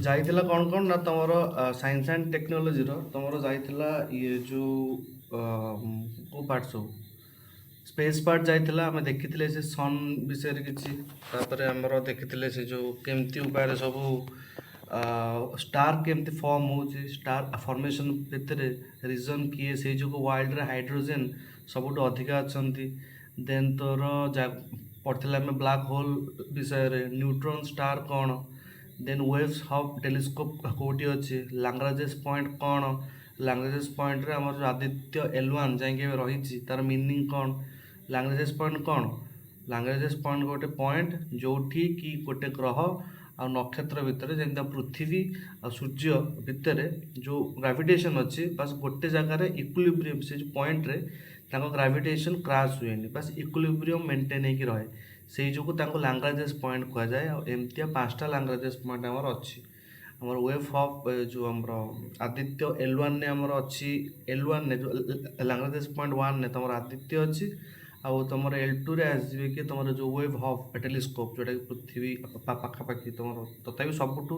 ଯାଇଥିଲା କ'ଣ ନା ତମର ସାଇନ୍ସ ଆଣ୍ଡ ଟେକ୍ନୋଲୋଜିର ତମର ଯାଇଥିଲା ଇଏ ଯୋଉ କୋଉ ପାର୍ଟ ସବୁ ସ୍ପେସ୍ ପାର୍ଟ ଯାଇଥିଲା। ଆମେ ଦେଖିଥିଲେ ସେ ସନ୍ ବିଷୟରେ କିଛି, ତାପରେ ଆମର ଦେଖିଥିଲେ ସେ ଯୋଉ କେମିତି ଉପାୟରେ ସବୁ ଷ୍ଟାର କେମିତି ଫର୍ମ ହେଉଛି, ଷ୍ଟାର ଫର୍ମେସନ୍ ଭିତରେ ରିଜନ୍ କିଏ, ସେଇ ଯୋଗୁଁ ୱାର୍ଲଡରେ ହାଇଡ୍ରୋଜେନ୍ ସବୁଠୁ ଅଧିକା ଅଛନ୍ତି। ଦେନ୍ ତୋର ପଢ଼ିଥିଲେ ଆମେ ବ୍ଲାକ୍ ହୋଲ୍ ବିଷୟରେ, ନ୍ୟୁଟ୍ରନ୍ ଷ୍ଟାର କ'ଣ, ଦେନ୍ ୱେଭ୍ସ ହବ୍ ଟେଲିସ୍କୋପ୍ କେଉଁଠି ଅଛି, ଲାଙ୍ଗ୍ରାଜେସ୍ ପଏଣ୍ଟ କ'ଣ, ଲାଙ୍ଗ୍ରାଜେସ୍ ପଏଣ୍ଟରେ ଆମର ଯେଉଁ ଆଦିତ୍ୟ L1 ଯାଇକି ଏବେ ରହିଛି ତାର ମିନିଂ କ'ଣ, ଲାଙ୍ଗ୍ରାଜେସ୍ ପଏଣ୍ଟ କ'ଣ, ଲାଙ୍ଗ୍ରାଜେସ୍ ପଏଣ୍ଟ ଗୋଟେ ପଏଣ୍ଟ ଯେଉଁଠି କି ଗୋଟେ ଗ୍ରହ ଆଉ ନକ୍ଷତ୍ର ଭିତରେ ଯେମିତି ପୃଥିବୀ ଆଉ ସୂର୍ଯ୍ୟ ଭିତରେ ଯେଉଁ ଗ୍ରାଭିଟେସନ୍ ଅଛି, ବାସ୍ ଗୋଟେ ଜାଗାରେ ଇକ୍ୱିଲିବ୍ରିୟମ୍ ସେ ଯେଉଁ ପଏଣ୍ଟରେ ତାଙ୍କ ଗ୍ରାଭିଟେସନ୍ କ୍ରାସ୍ ହୁଏନି, ବାସ୍ ଇକ୍ୱିଲିବ୍ରିୟମ୍ ମେଣ୍ଟେନ୍ ହେଇକି ରହେ। ସେଇ ଯୋଗୁଁ ତାଙ୍କୁ ଲାଙ୍ଗ୍ରାଜେସ୍ ପଏଣ୍ଟ କୁହାଯାଏ। ଆଉ ଏମିତିଆ 5ଟା ଲାଙ୍ଗ୍ରାଜେସ୍ ପଏଣ୍ଟ ଆମର ଅଛି। ଆମର ୱେଭ୍ ହବ୍ ଯେଉଁ ଆମର ଆଦିତ୍ୟ L1ରେ ଆମର ଅଛି, L1ରେ ଯେଉଁ ଲାଙ୍ଗ୍ରାଜେସ୍ ପଏଣ୍ଟ 1ରେ ତୁମର ଆଦିତ୍ୟ ଅଛି, ଆଉ ତୁମର L2ରେ ଆସିଯିବେ କି ତୁମର ଯେଉଁ ୱେଭ୍ ହବ୍ ଟେଲିସ୍କୋପ୍, ଯେଉଁଟାକି ପୃଥିବୀ ପାଖାପାଖି ତୁମର ତଥାପି ସବୁଠୁ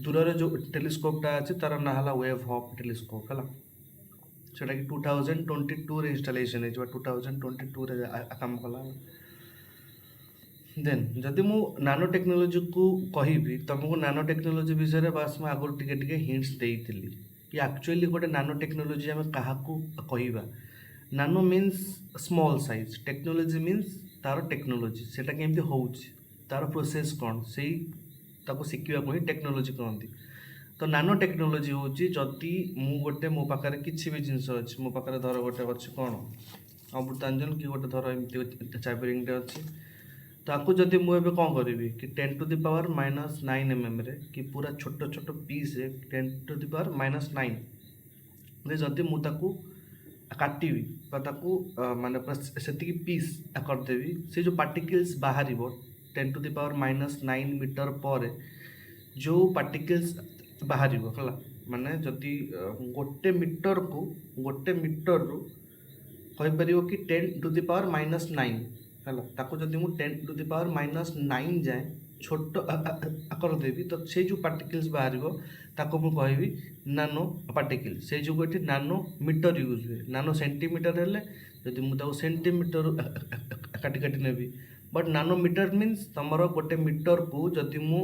ଦୂରରେ ଯେଉଁ ଟେଲିସ୍କୋପ୍ଟା ଅଛି ତାର ନାଁ ହେଲା ୱେଭ୍ ହବ୍ ଟେଲିସ୍କୋପ୍ ହେଲା। ଯେଉଁଟାକି 2022ରେ ଇନଷ୍ଟଲେସନ୍ ହେଇଯିବ, 2022ରେ କାମ କଲା। ଦେନ୍ ଯଦି ମୁଁ ନାନୋ ଟେକ୍ନୋଲୋଜିକୁ କହିବି ତୁମକୁ, ନାନୋ ଟେକ୍ନୋଲୋଜି ବିଷୟରେ ବାସ୍ ମୁଁ ଆଗରୁ ଟିକେ ଟିକେ ହିଣ୍ଟସ୍ ଦେଇଥିଲି କି ଆକ୍ଚୁଆଲି ଗୋଟେ ନାନୋ ଟେକ୍ନୋଲୋଜି ଆମେ କାହାକୁ କହିବା। Nano means small size, technology means ତାର ଟେକ୍ନୋଲୋଜି, ସେଇଟା କେମିତି ହେଉଛି, ତାର ପ୍ରୋସେସ୍ କ'ଣ, ସେଇ ତାକୁ ଶିଖିବାକୁ ହିଁ ଟେକ୍ନୋଲୋଜି କହନ୍ତି। ତ ନାନୋ ଟେକ୍ନୋଲୋଜି ହେଉଛି ଯଦି ମୁଁ ଗୋଟେ, ମୋ ପାଖରେ କିଛି ବି ଜିନିଷ ଅଛି, ମୋ ପାଖରେ ଧର ଗୋଟେ ଅଛି କ'ଣ ଅମୃତାଞ୍ଜନ କି ଗୋଟେ ଧର ଏମିତି ଚାବି ରିଙ୍ଗଟେ ଅଛି, ତାକୁ ଯଦି ମୁଁ ଏବେ କ'ଣ କରିବି କି 10⁻⁻9 mm କି ପୁରା ଛୋଟ ଛୋଟ ପିସ୍ରେ 10⁻⁻9ରେ ଯଦି ମୁଁ ତାକୁ କାଟିବି ବା ତାକୁ ମାନେ ପୁରା ସେତିକି ପିସ୍ କରିଦେବି, ସେ ଯେଉଁ ପାର୍ଟିକିଲ୍ସ ବାହାରିବ 10⁻⁻9 ମିଟର ପରେ ଯେଉଁ ପାର୍ଟିକିଲ୍ସ ବାହାରିବ ହେଲା, ମାନେ ଯଦି ଗୋଟେ ମିଟରରୁ କହିପାରିବ କି 10⁻⁻9 ହେଲା, ତାକୁ ଯଦି ମୁଁ 10⁻⁻9 ଯାଏଁ ଛୋଟ କରିଦେବି ତ ସେଇ ଯେଉଁ ପାର୍ଟିକିଲ୍ସ ବାହାରିବ ତାକୁ ମୁଁ କହିବି ନାନୋ ପାର୍ଟିକିଲ୍। ସେଇ ଯୋଗୁଁ ଏଠି ନାନୋ ମିଟର ୟୁଜ୍ ହୁଏ। ନାନୋ ସେଣ୍ଟିମିଟର ହେଲେ ଯଦି ମୁଁ ତାକୁ ସେଣ୍ଟିମିଟର କାଟି ନେବି, ବଟ୍ ନାନୋ ମିଟର ମିନ୍ସ ତମର ଗୋଟେ ମିଟରକୁ ଯଦି ମୁଁ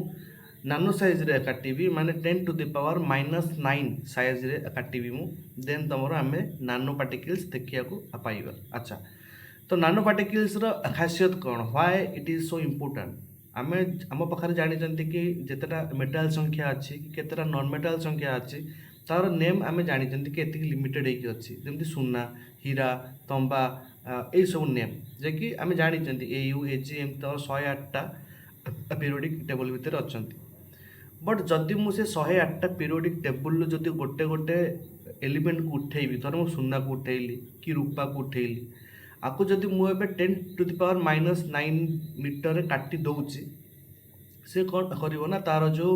ନାନୋ ସାଇଜ୍ରେ କାଟିବି, ମାନେ 10⁻⁻9 ସାଇଜ୍ରେ କାଟିବି ମୁଁ, ଦେନ୍ ତମର ଆମେ ନାନୋ ପାର୍ଟିକିଲ୍ସ ଦେଖିବାକୁ ପାଇବା। ଆଚ୍ଛା, ତ ନାନୋ ପାର୍ଟିକିଲ୍ସର ଖାସିୟତ କ'ଣ, why it is so important. ଆମେ ଆମ ପାଖରେ ଜାଣିଛନ୍ତି କି ଯେତେଟା ମେଟାଲ ସଂଖ୍ୟା ଅଛି କି କେତେଟା ନନ୍ ମେଟାଲ ସଂଖ୍ୟା ଅଛି, ତାର ନେମ୍ ଆମେ ଜାଣିଛନ୍ତି କି ଏତିକି ଲିମିଟେଡ଼ ହେଇକି ଅଛି, ଯେମିତି ସୁନା, ହୀରା, ତମ୍ବା, ଏଇସବୁ ନେମ୍ ଯେ କି ଆମେ ଜାଣିଛନ୍ତି AU AG ଏମିତି ତମର 108ଟା ପିରିୟଡ଼ିକ୍ ଟେବୁଲ୍ ଭିତରେ ଅଛନ୍ତି। ବଟ୍ ଯଦି ମୁଁ ସେ 108ଟା ପିରିୟଡ଼ିକ୍ ଟେବୁଲ୍ରୁ ଯଦି ଗୋଟେ ଗୋଟେ ଏଲିମେଣ୍ଟକୁ ଉଠେଇବି, ଧର ମୁଁ ସୁନାକୁ ଉଠେଇଲି କି ରୂପାକୁ ଉଠେଇଲି, ଆକୁ ଯଦି ମୁଁ ଏବେ 10⁻⁻9 ମିଟରରେ କାଟି ଦେଉଛି, ସେ କ'ଣ କରିବ ନା ତାର ଯେଉଁ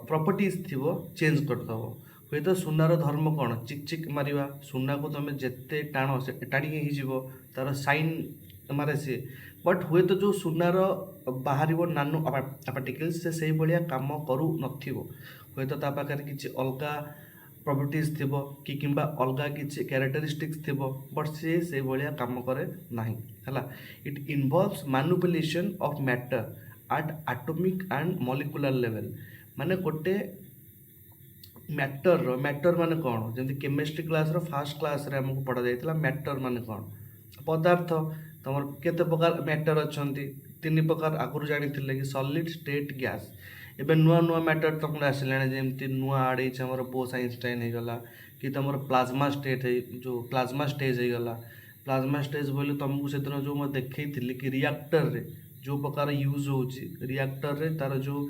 ପ୍ରପର୍ଟିଜ୍ ଥିବ ଚେଞ୍ଜ କରିଦେବ। ହୁଏତ ସୁନାର ଧର୍ମ କ'ଣ, ଚିକ୍ ଚିକ୍ ମାରିବା, ସୁନାକୁ ତୁମେ ଯେତେ ଟାଣ ସେ ଟାଣିକି ହେଇଯିବ, ତାର ସାଇନ୍ ମାରେ ସିଏ। ବଟ୍ ହୁଏତ ଯେଉଁ ସୁନାର ବାହାରିବ ନାନୋ ପାର୍ଟିକିଲ୍ସ, ସେ ସେଇଭଳିଆ କାମ କରୁନଥିବ। ହୁଏତ ତା ପାଖରେ କିଛି ଅଲଗା ପ୍ରପର୍ଟିଜ୍ ଥିବ କି କିମ୍ବା ଅଲଗା କିଛି କ୍ୟାରେକ୍ଟରିଷ୍ଟିକ୍ସ ଥିବ, ବଟ୍ ସେ ସେଇଭଳିଆ କାମ କରେ ନାହିଁ ହେଲା। It involves manipulation of matter at atomic and molecular level. ମାନେ ଗୋଟେ ମ୍ୟାଟର ମାନେ କ'ଣ, ଯେମିତି କେମିଷ୍ଟ୍ରି କ୍ଲାସ୍ର ଫାର୍ଷ୍ଟ କ୍ଲାସ୍ରେ ଆମକୁ ପଢ଼ାଯାଇଥିଲା ମ୍ୟାଟର ମାନେ କ'ଣ, ପଦାର୍ଥ। ତମର କେତେ ପ୍ରକାର ମ୍ୟାଟର ଅଛନ୍ତି, 3 ପ୍ରକାର ଆଗରୁ ଜାଣିଥିଲେ କି ସଲିଡ୍, ଷ୍ଟେଟ୍, ଗ୍ୟାସ୍। ଏବେ ନୂଆ ମ୍ୟାଟର ତମର ଆସିଲାଣି, ଯେମିତି ନୂଆ ଆଡ଼୍ ହେଇଛି ଆମର ବୋସ୍-ଆଇନଷ୍ଟାଇନ୍ ହେଇଗଲା, କି ତମର ପ୍ଲାଜମା ଷ୍ଟେଜ୍ ହେଇଗଲା। ପ୍ଲାଜମା ଷ୍ଟେଜ୍ ବୋଇଲେ ତମକୁ ସେଦିନ ଯେଉଁ ମୁଁ ଦେଖେଇଥିଲି କି ରିଆକ୍ଟରରେ ଯେଉଁ ପ୍ରକାର ୟୁଜ୍ ହେଉଛି, ରିଆକ୍ଟରରେ ତାର ଯେଉଁ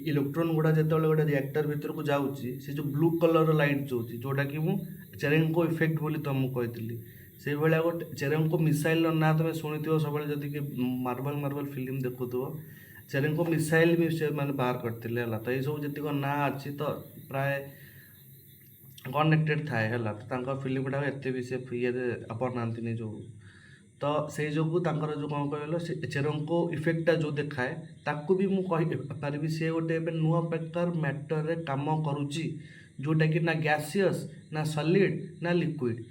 ଇଲେକ୍ଟ୍ରୋନ୍ ଗୁଡ଼ା ଯେତେବେଳେ ଗୋଟେ ରିଆକ୍ଟର ଭିତରକୁ ଯାଉଛି, ସେ ଯେଉଁ ବ୍ଲୁ କଲର୍ର ଲାଇଟ୍ ଯାଉଛି, ଯେଉଁଟାକି ମୁଁ ଚେରେଙ୍କୋ ଇଫେକ୍ଟ ବୋଲି ତମକୁ କହିଥିଲି, ସେଇଭଳିଆ ଗୋଟେ ଚେରେଙ୍କୋ ମିସାଇଲ୍ର ନାଁ ତୁମେ ଶୁଣିଥିବ ସବୁବେଳେ, ଯଦି କି ମାର୍ଭେଲ୍ ଫିଲ୍ମ ଦେଖୁଥିବ, ଚେରେଙ୍କୋ ମିସାଇଲ୍ ବି ସେମାନେ ବାହାର କରିଥିଲେ ହେଲା। ତ ଏଇସବୁ ଯେତିକ ନାଁ ଅଛି ତ ପ୍ରାୟ କନେକ୍ଟେଡ଼ ଥାଏ ହେଲା। ତ ତାଙ୍କ ଫିଲ୍ମ ଗୁଡ଼ାକ ଏତେ ବି ସେ ଇଏରେ ବନାନ୍ତିନି ଯେଉଁ, तो से जोगु तांकर जो कौन कहल से चेरंको इफेक्टटा जो देखाए ताकू भी मु कहि पारिबि से गोटे एबे नुआ प्रकार मैटर रे काम करूची जोटा कि ना गैसियस ना सॉलिड ना लिक्विड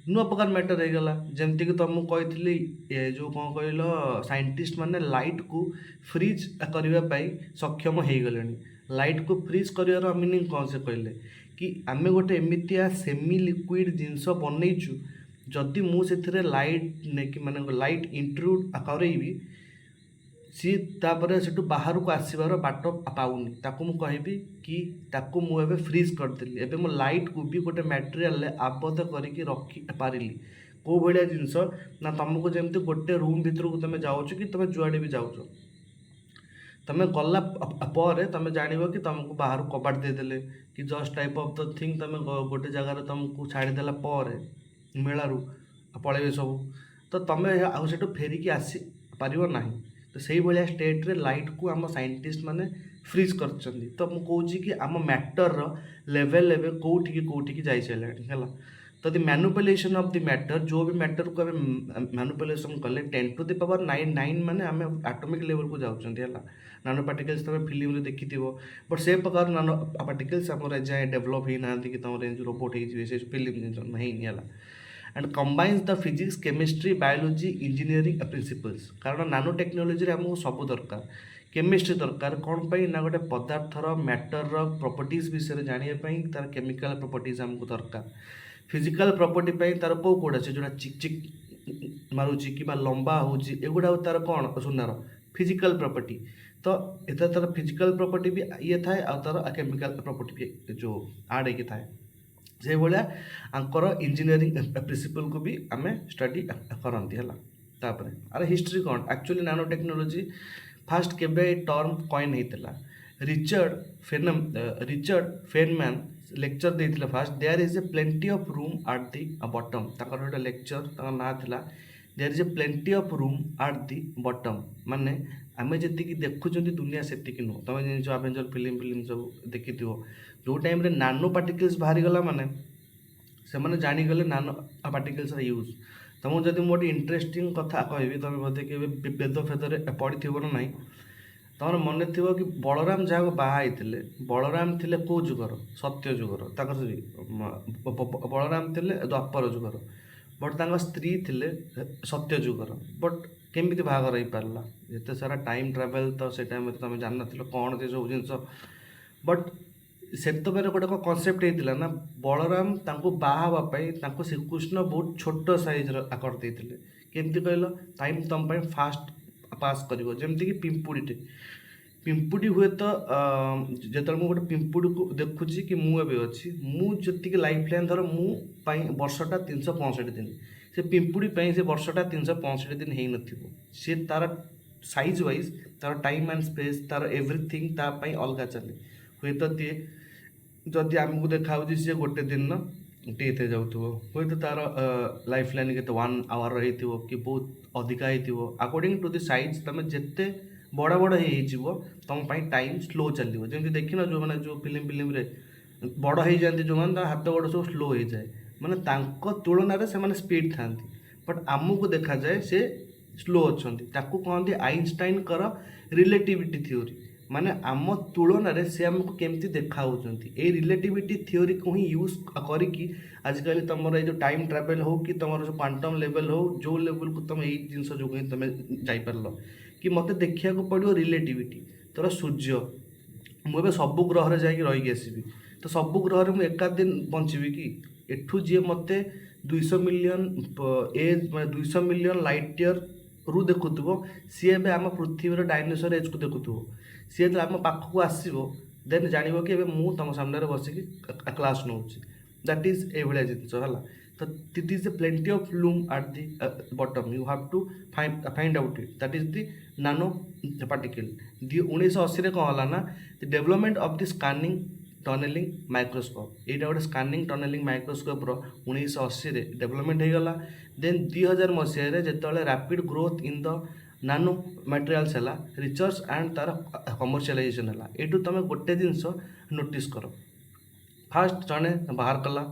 नुआ प्रकार मैटर हो गला जमती कि तुमको कही ए जो कौन कहल साइंटिस्ट माने लाइट को फ्रीज करने सक्षम हो गले लाइट को फ्रीज कर मीनिंग कौन से कहले कि आम गोटे एमतिया सेमी लिक्विड जिनस बनईचु जदि मुझे लाइट नहीं माने लाइट इंट्रुड करेबी सी तापर से बाहर को आसबार बाट पाऊनी ताकू मु कहबी कि ताकू मु एबे फ्रीज करदेली एबे मो लाइट को भी गोटे मटेरियल आबद्ध करके रखी पारिली को भाया जिनस ना तुमको जमी गोटे रूम भितर को तुम जाऊँ कि तुम जुआड़े भी जाऊँ तुम गला पर तुम जान कि तुमको बाहर कबाट देदेले कि just type of the thing तुम गोटे जगार तुमको छाड़देला पर मेलू पलैबे सब तो तुम आउ फेरिकी आसी पार ना तो से भाया स्टेट्रे लाइट को आम साइंटिस्ट माने फ्रीज कर तो मुझे कौच कि आम मैटर लेवल एवं कौटिकी जाई सारे है तो the manipulation of the matter जो भी मैटर को मैनुपुलेशन कले 10⁹ माने आम एटॉमिक लेवल को जाऊँ है नानो पार्टिकल्स तुम फिल्म में देखी बट से प्रकार नानो पार्टिकल्स आम जाए डेभलप ही ना कि तुम रोबोट हो फिल्म है and combines the physics chemistry biology engineering principles कारण नानो टेक्नोलोजी आमको सब दरकार केमिस्ट्री दरकार कौन पाई ना गोटे पदार्थर मैटर प्रॉपर्टीज विषय जानापी तार केमिकल प्रॉपर्टीज आमको दरकार फिजिकल प्रॉपर्टी तार कौ कौड़ा से जोड़ा चिक चिक मारुची कि लंबा होची एगुड़ा तार कौन सुनार फिजिकल प्रॉपर्टी तो ये तार फिजिकल प्रॉपर्टी भी ये थाए आ तार केमिकल प्रॉपर्टी भी जो आड होगी थाए से भाया आंकर इंजीनियरिंग प्रिंसिपल को भी आम स्टडी करती है तापर अरे हिस्ट्री कौन एक्चुअली नानो टेक्नोलोजी फास्ट केबे टर्म कॉइन होता रिचर्ड फेनमैन लेक्चर देते first there is a plenty of room at the bottom तक गोटे लेक्चर ना था there is a plenty of room at the bottom माने आम जी देखुं दुनिया से नुह तुम जो आवेंजर फिल्म सब देखी जो टाइम रे नानो पार्टिकल्स बाहरी गला माने से मैंने जानीगले नानो पार्टिकल्स यूज तुमको जब मोटे इंटरेस्टिंग कथा कहबी तुम बोधे कि वेद फेदर पढ़ी थो ना तुम मन थी कि बलराम जहाँ बाहर बलराम थे कौ जुगर सत्य जुगर बलराम थे द्वापर जुगर बट स्त्री थे सत्य जुगर बट केमी बाहर हो पारा जिते सारा टाइम ट्रावेल तो से टाइम तुम जान कौन से सब जिन बट से गोटे कनसेप्ट होता ना बलराम बाहावाई श्रीकृष्ण बहुत छोट साइज करते केमती कहल टाइम तुम फास्ट पास कर जमीक पिंपुड़ीटे पिंपुड़ी हुए तो जो गोटे पिंपुड़ी को देखुची कि मुझे अच्छी मुझे लाइफ लाइन धर मुझे वर्षटा 365 दिन से पिंपुड़ी से वर्षटा 365 दिन हो न सी तार साइज वाइज तार टाइम एंड स्पेस तार एवरीथिंग तापाई अलग चले हुए तो जदि आमको देखा सी गोटे दिन टे जाऊँ हूँ तो तार लाइफ लाइन के 1 आवर रही कि बहुत अधिका हो अकॉर्डिंग टू द साइज तुम जिते बड़ा बड़ हो तुम टाइम स्लो चलो जमी देख न जो मैंने जो फिल्म रे बड़ हो जाती जो मैंने हाथ गोड़ सब स्लो हो जाए मैंने तुलन से स्पीड था बट आमको देखा जाए से स्लो अच्छा कहते आइंस्टाइन रिलेटिविटी थ्योरी माने आम तुलन से आमको केमती देखा ये रिलेटिविटी थ्योरी को ही यूज करी आजिकल तुम ये टाइम ट्रावेल हो कि तुम जो क्वांटम लेवल हो जो लेवल को तुम यही जिन जो तुम जापर कि मत देखा पड़ो रिलेटिविटी तोर सूर्य मुझे सब ग्रह जाकि रही आसबि तो सब ग्रह में एका दिन बची कि एठू जी मत 200 मिलियन एज मैं 200 मिलियन लाइट ईयर रु देखुव सी ए आम पृथ्वी डायनोसर एज को देखुव सी जो आम पाखक आसो देन जान कि मुझे तुम सामने बसिकी class now that is a भाया जिन है तो that is the plenty of room at the bottom you have to find out it that is the nanoparticle the 1980 कौन है ना the development of the scanning tunnelling microscope यहाँ गोटे scanning tunnelling microscope 1980 development हो गला then 2000 मसीह जो rapid growth in the नानो materials है रिसर्च एंड तार कमर्शियलाइजेशन है ये तुम गोटे जिनस नोटिस कर फास्ट जड़े बाहर कला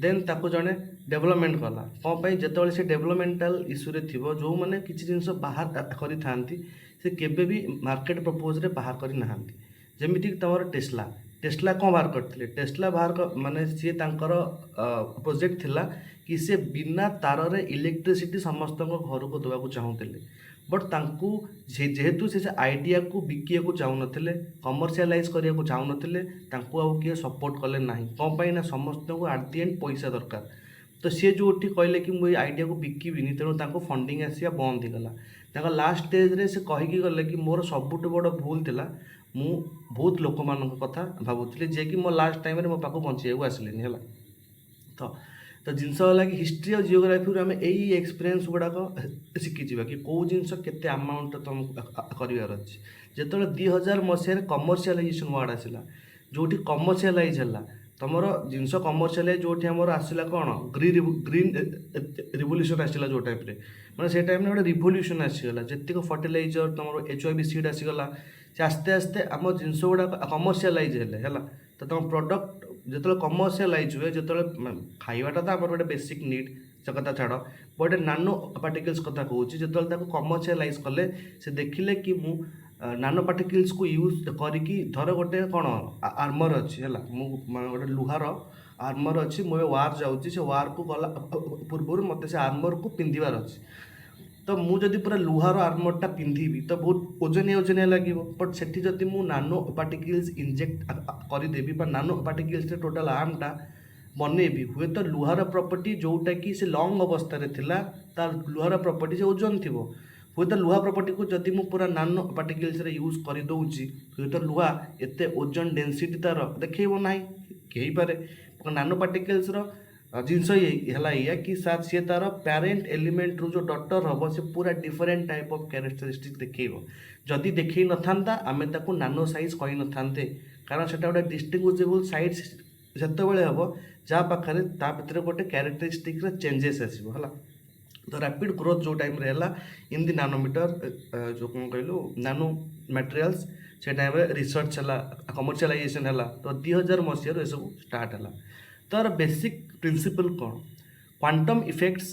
देन ताको जड़े डेवलपमेंट कला कौन पाई जेतेବେଳେ से डेवलपमेंटाल इश्यू रे थिबो जो माने किछि जिंस बाहर करि थांती से केबे भी मार्केट प्रपोज रे बाहर करि नहांती जेमिति तमर टेस्ला टेस्ला कौन बाहर करथिले टेस्ला माने सी तांकर प्रोजेक्ट थिला कि से बिना तार रे इलेक्ट्रिसिटी समस्त घर को देवा चाहूले बट तांकू जेहेतु से आइडिया को बिकिया को चाहू नथिले कमर्शियलाइज करिया को चाहू नथिले तांकू आउ किए सपोर्ट कले नाही कौन पाई ना समस्त को एट द एंड पैसा दरकार तो सी जो कहले कि मुझे आइडिया को बिकिबिनी तेणु फंडिंग आसिया बंद होगा लास्ट स्टेज रे से कहीकि गले कि मोर सबुठ बड़ भूल थिला मु बहुत लोक मान कथा भावुली जे कि मो लास्ट टाइम रे मो पाखु बंचाइक आसिलेनी है तो जिनस है कि हिस्ट्री और जियोग्राफी आम यही एक्सपीरियंस गुड़ाक शिखिजा कि कौ जिनस के अमाउंट तुम करार अच्छे जो 2000 मसीह कमर्शियलाइजेशन वर्ड आसला जो कमर्शियलाइज है तुम जिनस कमर्शियलाइज जो आसला कौन ग्रीन रिवोल्यूशन आसला जो टाइप मैंने से टाइम गोटे रिवोल्यूशन आसीगला जितक फर्टिलाइजर तुम HIV सीड आसीगला से आस्ते आस्ते आम जिनस गुड़ा कमर्शियलाइज है तो तुम प्रोडक्ट जो कमर्शियलाइज हुए जो खाइबाटा तो आम गोटे बेसिक नीड से कथा छाड़ बट नानो पार्टिकल्स कथा कहूँ जो कमर्शियलाइज कले से देखिले कि मु नानो पार्टिकल्स को यूज करिकी धर गोटे कौन आर्मर अच्छी है गोटे लुहार आर्मर अच्छी मुझे वार जाऊँगी से वार को गला पूर्व मत से आर्मर को पिंधार अच्छी तो मुझे पूरा लुहार आर्मरटा पिंधि तो बहुत ओजनिया ओजनिया लगे बट से जदि मु नानो पार्टिकल्स इंजेक्ट करदेवी नानो पार्टिकल्स टोटाल आर्मटा बनैबी हुए तो लुहार प्रॉपर्टी जोटा कि से लंग अवस्था थिला तार लुहार प्रॉपर्टी से ओजन थी हुए तो लुहा प्रॉपर्टी को जदि मु पूरा नानो पार्टिकल्स रे यूज कर दौची हुए तो लुहा एते ओजन डेंसिटी तार देखो ना कही पारे नानो पार्टिकल्स जिनस है कि साथ सी तार पेरेंट एलिमेंट रू जो डटर हम से पूरा डिफरेंट टाइप ऑफ कैरेक्टरिस्टिक देखो जदि देखे न था आम ताको नानो साइज कही न था कारण से गोटे डिस्टिंग्विशेबल साइज से हम जहाँ पाखे ता भर गोटे कैरेक्टरिस्टिक चेंजेस आसो है तो रैपिड ग्रोथ जो टाइम रे है इन दी नानोमीटर जो कौन कहलु नानो मटेरियल्स से टाइम रिसर्च है कमर्शियलाइजेशन है तो 2000 मसीह ये सब स्टार्ट है तार बेसिक प्रिंसिपल कौन क्वांटम इफेक्ट्स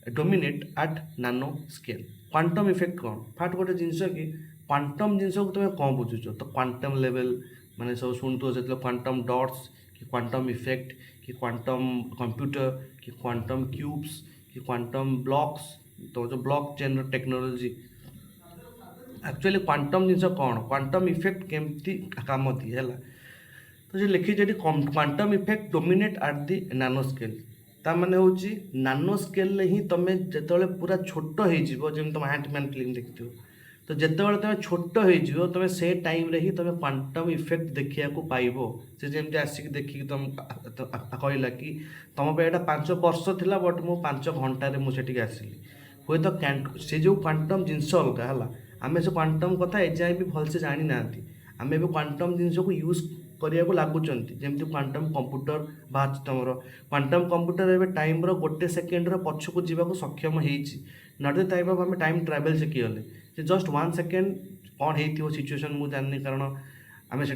डोमिनेट एट नानो स्केल क्वांटम इफेक्ट कौन फास्ट गोटे जिनस कि क्वांटम जिनस को तुम कौन बुझुच तो क्वांटम लेवल माने सब शुणुथ से क्वांटम डॉट्स कि क्वांटम इफेक्ट कि क्वांटम कंप्यूटर कि क्वांटम क्यूब्स कि क्वांटम ब्लॉक्स तो जो blockchain technology actually quantum जिनस कौन क्वांटम इफेक्ट केमती काम दिए है तो जो लिखी जी quantum effect dominate at the nanoscale ता माने होची नानो स्केल ही तुम जो पूरा छोट हो तुम एंटमैन फिल्म देखिथो तो जितेबाला तुम छोट हो तुम से टाइम रे ही तुम क्वांटम इफेक्ट देखा पाइब से जमी आसिक देखिक तुम कहला कि तुम पे 5 वर्ष था बट मु 5 घंटे मुझे आसली हुए तो से जो क्वांटम जिनस अलग है आम से क्वांटम कथा एजाए भी भलसे जानी ना आम भी क्वांटम जिनस को यूज करने को लगुंट जमी क्वांटम कंप्यूटर बाहर तुम क्वांटम कंप्यूटर ए टाइम गोटे सेकेंड पछक जावाक सक्षम होती नट द टाइप ऑफ आम टाइम ट्रावेल शिखीगले जे जस्ट 1 सेकेंड कौन हो सिचुएसन मुझे जानी कारण आम से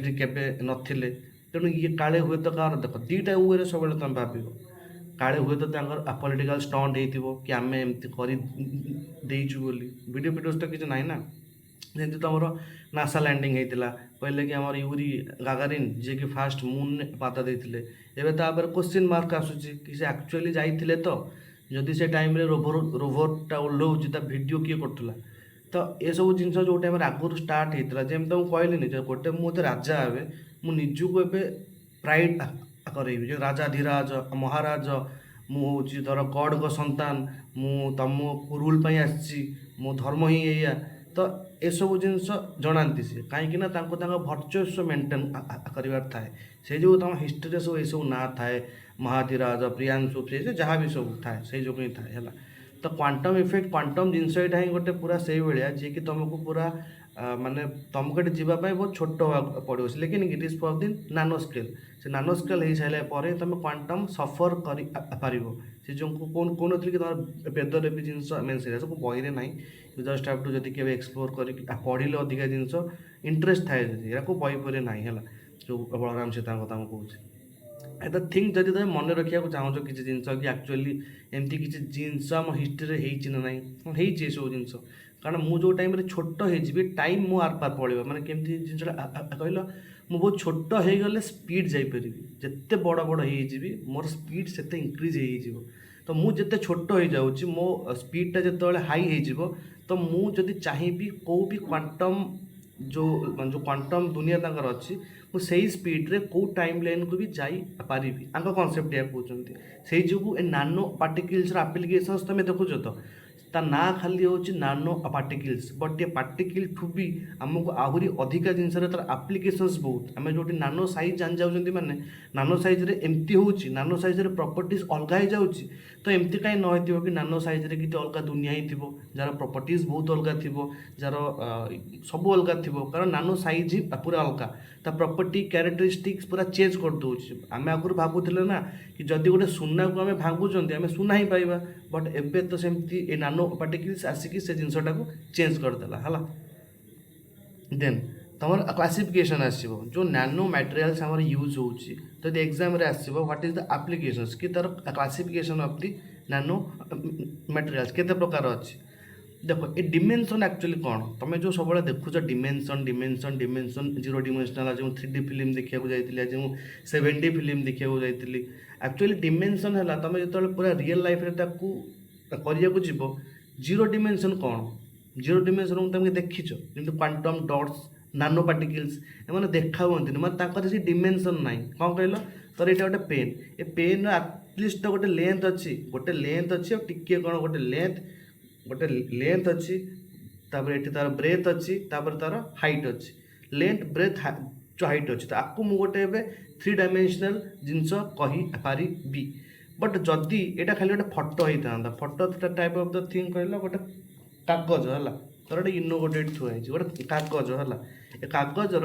नथिले तेणु ये काले हुए तो कार देख दुईटा वे सब तुम भाव काले हुए तो पॉलिटिकल स्टंट हो कि आम एमती करदेचु बोली वीडियो वीडियोस तो किसी ना ना जमी तुम नासा लैंडिंग होता कहले कि आम यूरी गागारिन जी कि फास्ट मून पाद देते एवं तापर क्वेश्चन मार्क आसूसी कि से एक्चुअली जाइए तो जदि से टाइम रोभरटा ओह्लाऊँ भिडियो किए करूला तो ये सब जिन जो टाइम आगुरी स्टार्ट होता जमी तुमको कहली गोटे मुझे राजा हे मुझको ए प्राइड करेबी जो राजाधिराज महाराज मुझे धर गड को संतान मु तुम रूल आसी मो धर्म ही या तो ये सब जिन जनाती सी कहीं भर्चुअस मेंटेन करार थाए से जो तुम हिस्ट्री सब ये ना थाए महाधिराज प्रियांशु से जहाँ भी सब थाए से जो ही थाए है तो क्वांटम इफेक्ट क्वांटम जिनस यहाँ ही गोटे पूरा से भाया जी कि तुमको पूरा माने तुमको जावाई बहुत छोट पड़ो लेकिन इट इज फॉर दी नानो स्केल से नानो स्केल हो सारे तुम क्वांटम सफर कर से जो कौन कि तुम वेदर भी जिन मीन से सब बही ना जस्ट हाव टू जब के एक्सप्लोर कर पढ़ले अधिका जिन इंटरेस्ट थाए या बही पर ना है जो बलराम सीता कथा कहूँ एट थिंक जदि तुम मन रखा चाहो किसी जिन कि एक्चुअली एमती किसी जिनस आम हिस्ट्री ना होई सब जिन कारण मु जो टाइम छोट हो टाइम मो आर पार पड़े मैंने केमती जिनसा कहल मु बहुत छोट हो गले स्पीड जापरि जिते बड़ बड़ हो मोर स्पीड से इंक्रीज हो तो मुझे छोट हो जाऊँगी मो स्पीडटा जो हाई हो तो मुझे चाहिए कौ भी क्वांटम जो जो क्वांटम दुनिया तंकर अच्छी मु सही स्पीड रे को टाइम लाइन को भी जाई पारि आंक कॉन्सेप्ट या कहते से जो ए नानो पार्टिकल्स एप्लिकेशंस तुम देखुच तो ता ना खाली हूँ नानो पार्टिकल्स बट ये पार्टिकल ठू भी आमको आहरी अधिका जिनस तार आप्लिकेशंस बहुत आम जो नानो साइज जान जाऊँच मैंने नानो साइज रे एमती हो नानो साइज रे प्रॉपर्टीज अलग हो जाऊँच तो एमती कहीं न कि नानो साइज रे किसी अलग दुनिया ही थी जार प्रॉपर्टीज बहुत अलग थी जार सब अलग थी कारण नानो साइज ही पूरा अलग ता प्रॉपर्टी कैरेक्टरिस्टिक्स पूरा चेंज कर दूसरी आम आगुरी भावुले ना कि जदि गोटे सुना को आम भांगुंट आम सुना ही पाइबा बट एबे तो सेमती ए नानो पार्टिकल्स आसिकी से जिनसटा को चेंज करदेला है देन तुम क्लासिफिकेशन आसो जो नानो मटेरियल्स आम यूज हो एग्जाम रे आसो व्हाट इज द एप्लिकेशंस कि तार क्लासिफिकेशन ऑफ द नानो मटेरियल्स केते प्रकार अच्छी देख ए डिमेंशन एक्चुअली कौन तुम जो सब देखुच dimension dimension dimension zero dimensional आज 3D फिल्म देखा जाइए आज 7D फिल्म देखा जाइए एक्चुअली डिमेंशन है तुम जो पूरा रियल लाइफ करने जीव जीरो डिमेंशन कौन जीरो डिमेंशन तुम देखीच जमी क्वांटम डॉट्स नानो पार्टिकल्स एम देखा मैंने डिमेंशन ना कौन कहल तर यहाँ गोटे पेन ए पेन आटलिस्ट गोटे लेंथ अच्छी और टिके कौन गोटे लेंथ अच्छी ये तार ब्रेथ अच्छी तार हाइट अच्छी लेंथ ब्रेथ जो हाइट अच्छी तो आपको मुझे गोटे 3 डायमेंशनल जिनस कहीपरि बट जदि यहाँ खाली गोटे फटो होता फटो टाइप ऑफ द थिंग कहला गोटे कागज है तर गोटे इनोगोटेड थुआई गोटे कागज है ए कागजर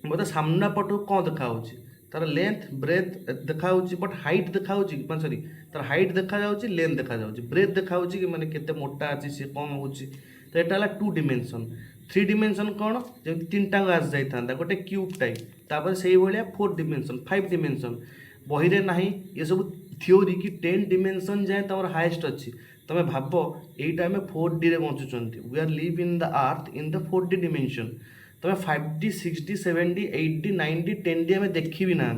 मतलब सामना पटू कौन देखा तार लेंथ ब्रेथ देखा बट हाइट देखा सॉरी तार हाइट देखा लेंथ देखा ब्रेथ देखा कि मैंने केते मोटा अच्छी सी कम हो तो यहाँ है 2 डिमेंशन 3 डिमेंशन कौन जमी 3 टाँग आस जाता गोटे क्यूब टाइप तापर से भाया 4 डिमेंशन 5 डिमेंशन बही रे ना ये सब थ्योरी कि 10 डिमेंशन जाए तुम हाएस्ट अच्छी तुम भाव यहीटा आम 4D रे बचुंट we are live in the earth in the 4D dimension तुम 5D 6D 7D 8D 9D 10D आम देखी भी ना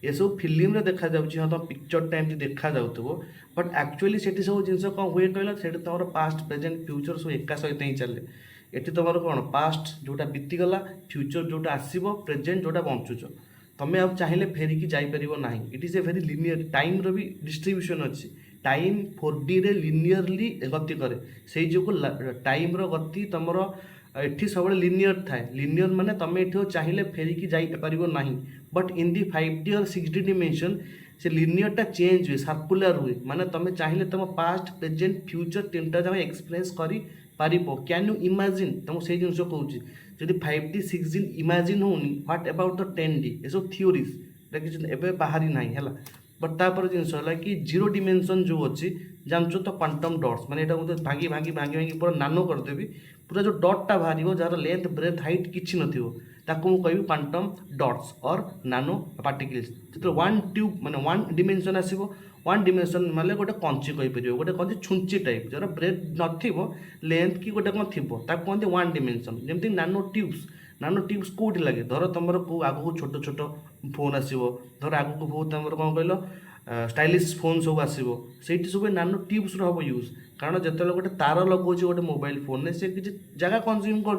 ये सब फिल्म देखा जाऊँगी हाँ तुम पिक्चर टाइम देखा जाऊँ बट एक्चुअली से सब जिन कौन हुए कहला से तुम पास्ट प्रेजेंट फ्यूचर सब एका सहित ही चले ये तुम कौन पास्ट जोटा बीतीगला फ्यूचर जोटा आसो प्रेजेंट जोटा बंचुच तुम आप चाहिए फेरिकी जापर ना it is A very linear time भी डिस्ट्रीब्यूशन अच्छी टाइम 4D रे लिनियरली गति करे से जो टाइम गति तुम ये सब लिनियर थाए लिनियर माने तुम ये चाहिए फेरिकी जापर ना बट इन दी 5D और 6D डिमेंशन से लिनियरटा चेंज हुए सर्कुलर हुए माने तुम चाहिए तुम पास्ट प्रेजेंट फ्यूचर 3टा जब एक्सपीरियंस कर कैन यू इमेजिन तुम से जिन कहूँ जब 5D 6D इमेजिन होनी व्हाट अबाउट द 10D ये सब थ्योरीज एवं बाहरी ना है बट तापर जिन कि जीरो डिमेंशन जो अच्छी जानच तो क्वांटम डॉट्स माने ये मुझे भांगी भांगी भांगी भांगी पूरा नानो करदेवी पूरा जो डॉटटा बाहर जार लेंथ ब्रेथ हाइट किसी नथिबो ताको मु कहबी क्वांटम डॉट्स और नानो पार्टिकल्स जो 1 ट्यूब माने 1 डिमेंशन आसीबो 1 डिमेंशन माने गोटे कंची कहि परियो गोटे कंची छुंची टाइप जार ब्रेथ नथिबो लेंथ कि गोटे कौन थिबो ताको कहते 1 डिमेंशन जेमति नानो ट्यूब्स कोठी लगे धर तुमर को आगु छोट छोट फोन आसीबो धर आगु बहुत तुमर कौन कहलो स्टाइलिश फोन सब आसो से सब नानो ट्यूब्स हम यूज कारण जो गोटे तार लगौर गोटे मोबाइल फोन से किसी जगह कंज्यूम कर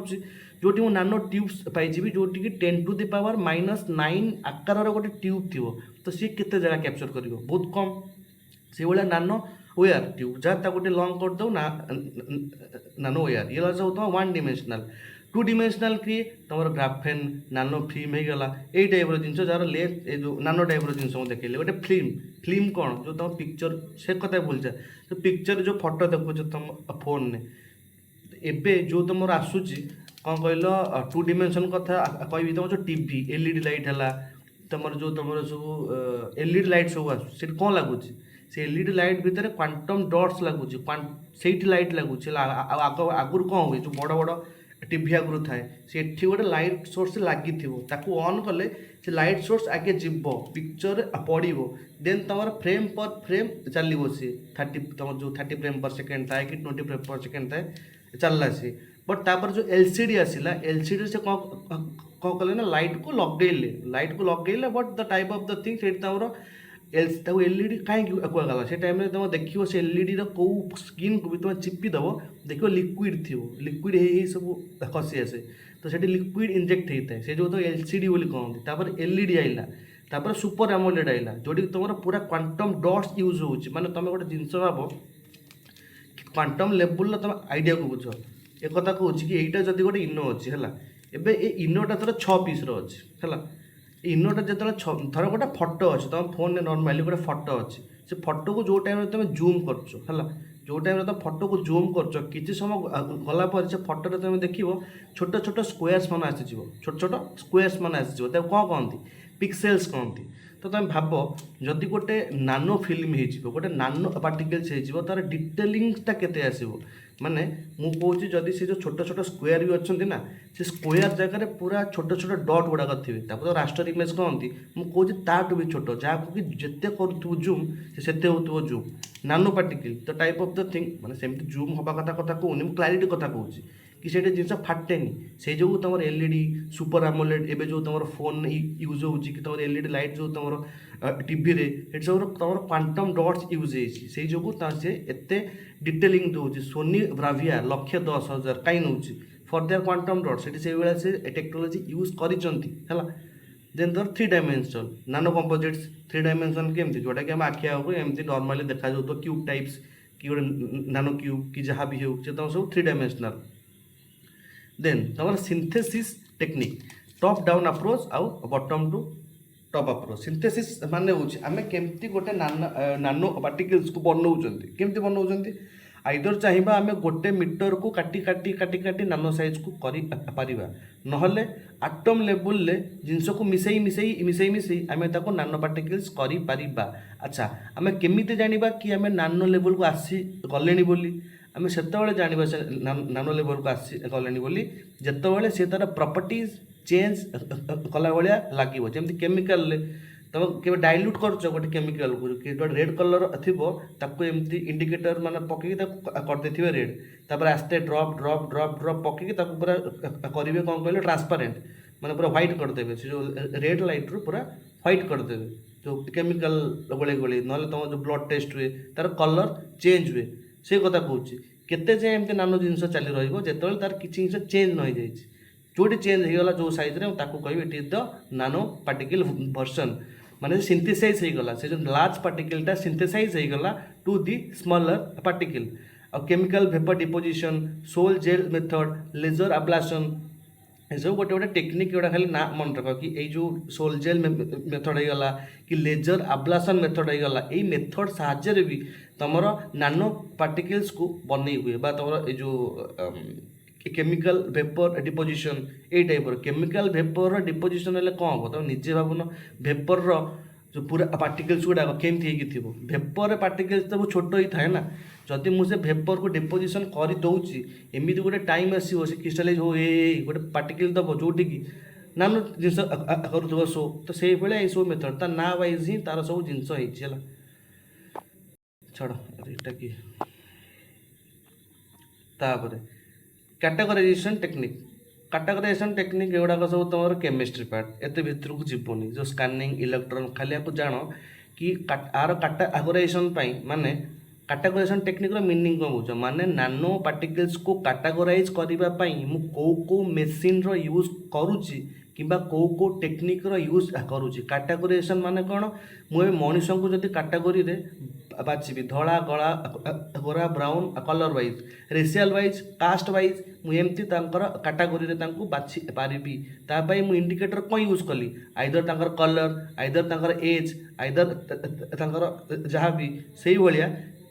जोटी मु नानो ट्यूब्स पाइबी जोटी कि 10⁻⁹ आकार गोटे ट्यूब थी तो सी केते जगह कैप्चर कर बहुत कम से भाया नानो वेयर ट्यूब जहाँ गोटे लंग कर दो नानो वेयर ये सब तुम 1 डिमेंशनल 2 डिमेंशनल कि तुम ग्राफेन नानो फिल्म होगा यही टाइप जिन जार लेंथ जो नानो टाइप जिन मुझे देखिए गोटे फिल्म कौन जो तुम पिक्चर से कथा बोलचा तो पिक्चर जो फोटो देखुच तुम फोन ने एबे जो तुम आसूची कौन कहल 2 डिमेंशन कथा कह तुम जो टीवी LED लाइट है तुम जो तुम सब LED लाइट सब आस कौन लगुच से LED लाइट भितर क्वांटम डॉट्स लगुच से लाइट लगुच आगुरी कौन हुए जो बड़ बड़ टीवी आगुरी थाए से एठी गोटे लाइट सोर्स लगी ताकू ऑन कले से लाइट सोर्स आगे जीव पिक्चर पड़ो देन तुम फ्रेम पर फ्रेम चलो सी 30 तुम जो 30 फ्रेम पर सेकेंड थाए कि 20 फ्रेम पर सेकेंड थाए चलला सी बट तापर जो एलसीडी आसला एलसीडी से कौन कले ना लाइट को लगेले but the type of the thing से एलईडी कहीं कहगला से टाइम तुम देखो से एलईडी कौ स्क्रीन को भी तुम चिपिदेव देख लिक्विड थी लिक्विड सब खसी आसे तो से लिक्विड इंजेक्ट होता है से जो तो एलसीडी बोली कहते एलईडी आइला तापर सुपर एमोलेड आइला जोटी तुम पूरा क्वांटम डॉट्स यूज हो माने तुम गोटे जिनस भाव क्वांटम लेवल तुम आइडिया को बुझ एक कथा कहूँ कि यहीटा जब गोटे इनो अच्छी है एवं ये इनोटा थोड़ा 6 पीस अच्छी है इनोटा जो थर गोटे फटो अच्छे तुम फोन नॉर्मली गोटे फटो अच्छे से फटो को जो टाइम तुम जूम कर जो टाइम तुम फटो को जूम कर किसी समय गलापर से फटोरे तुम देख छोट छोट स्क्वेयर्स मान आसी छोट छोट स्क्वेयर्स मान आसी कौन कहती पिक्सेल्स कहती तो तुम भाव जदि गोटे नानो फिल्म हो गोटे नानो पार्टिकल्स हो तार डिटेलिंगटा केते आसो माने मु कहूँ जदि से जो छोट छोट स्क्वेयर भी अच्छा ना से स्क्वेयर जगह पूरा छोट छोट डट गुड़ाक थे तो रास्टर इमेज कहती मुझे ताठू भी छोट जहाँ कि जिते करूँ जूम से हो जूम नानो पार्टिकल तो टाइप ऑफ द थिंग माने सेमती जूम हवा कथा कहूनी क्लारिटी कथा कहूँ कि से जिन फाटेनि से जो तुम एलईडी सुपर एमोलेड एवं जो तुम फोन यूज हो तुम एलईडी लाइट जो तुम टीवी रे सब तुम क्वांटम डॉट्स यूज से जो से एते डिटेलिंग दूसरी सोनी ब्राविया 1,10,000 कहीं नौ फॉर देयर क्वांटम डॉट्स से भाया से टेक्नोलोजी यूज कर देन दर 3 डायमेंशनल नानो कंपोजिट्स 3 डायमेंशन केमती जोटा कि आम आखि आगे एमती नॉर्मली देखा जाऊ क्यूब टाइप्स कि गोटे नानो क्यूब कि जहाँ भी हो तुम सब 3 डायमेंशनल देन तुम synthesis technique top down approach आउ bottom to top approach synthesis माने होची आमे केमती गोटे नानो पार्टिकल्स को बनाउचंती केमती बनाउचंती आइदर चाहिए आम गोटे मीटर को काटी काटी काटी काटी नानो साइज को करी पारिबा नहले आटम लेवल ले जिनस को मिसई मिसई मिसई मिसई आम ताको नानो पार्टिकल्स करी पारिबा अच्छा आम केमिति जानिबा कि आम नानो लेवल को आसी गलेनी बोली आम सेतबेले जानिबा से नानो लेवल को आसी गलेनी बोली जेतबेले से तार प्रॉपर्टीज चेंज कला भाया लगे जमी केमिकाल तुम के डाइल्यूट कर गोटे केमिकाल को रेड कलर थी एमती इंडिकेटर मान पकई करदे रेड तापर आस्ते ड्रप ड्रप ड्रप ड्रप पकई पूरा करेंगे कौन कहले ट्रांसपारेंट माने पूरा व्हाइट करदे से जो रेड लाइट रू पूरा व्हाइट करदे जो केमिकाल गोले गोले ना तुम जो ब्लड टेस्ट हुए तार कलर चेंज हुए से कथा कहूँ केते जे एमती नानो जिनस चली रही तार किसी जिन चेंज न हो जोटी चेंज होगा जो साइज रे ताकू कह it is the nano particle version माने सिंथेसाइज होगा से जो लार्ज पार्टिकलटा सिंथेसाइज होगा टू दी स्मॉलर पार्टिकल और chemical vapour deposition sol gel method laser ablation ये सब गोटे गोटे टेक्निक जोड़ा खाली ना मन रख कि ये जो सोल जेल मेथड होगा कि लेजर अब्लाशन मेथड होगा ये मेथड साहाଯ୍य भी तुम नानो पार्टिकल्स को बनई हुए तुम ये जो केमिकल वेपर डिपोजिशन ये टाइप केमिकल वेपर डिपोजिशन हेल्ले कौन हम तुम निजे भावन वेपर जो पूरा पार्टिकल्स गुड़ाक केमती थी वेपर पार्टिकल्स तो छोट ही थाए ना जदि मुझे वेपर को डिपोजिशन कर दूसरी एमती गोटे टाइम आसो से क्रिस्टालाइज हो गोटे पार्टिकल दब जोटि कि नानो जिन कर शो तो से भाया ये सब मेथड तार ना वाइज ही तार सब जिन छड़ एटा कि तापर कैटेगराइजेशन टेक्निक एगुड़ाक सब तुम केमिस्ट्री पार्ट एत भर को जीवनी जो स्कानिंग इलेक्ट्रॉन खाली आपको जान कि आर कैटेगराइजेशन माने कैटेगराइजेशन टेक्निक मीनिंग कौन बुझ माने नानो पार्टिकल्स को कैटेगराइज करने मु को मेसीन रो यूज करुच्ची किंबा को टेक्निक रो यूज करुच्ची कैटेगराइजेशन माने कौन मुझे मनीष को जब कैटेगोरी रे बाछी धला गला गोरा brown colour wise racial wise caste wise मुझे कैटेगोरी रे बाछी पारिबी तापाई मु इंडिकेटर कौन यूज कली आइदर तांकर कलर आइदर एज आइदर जहाँ भी से भाया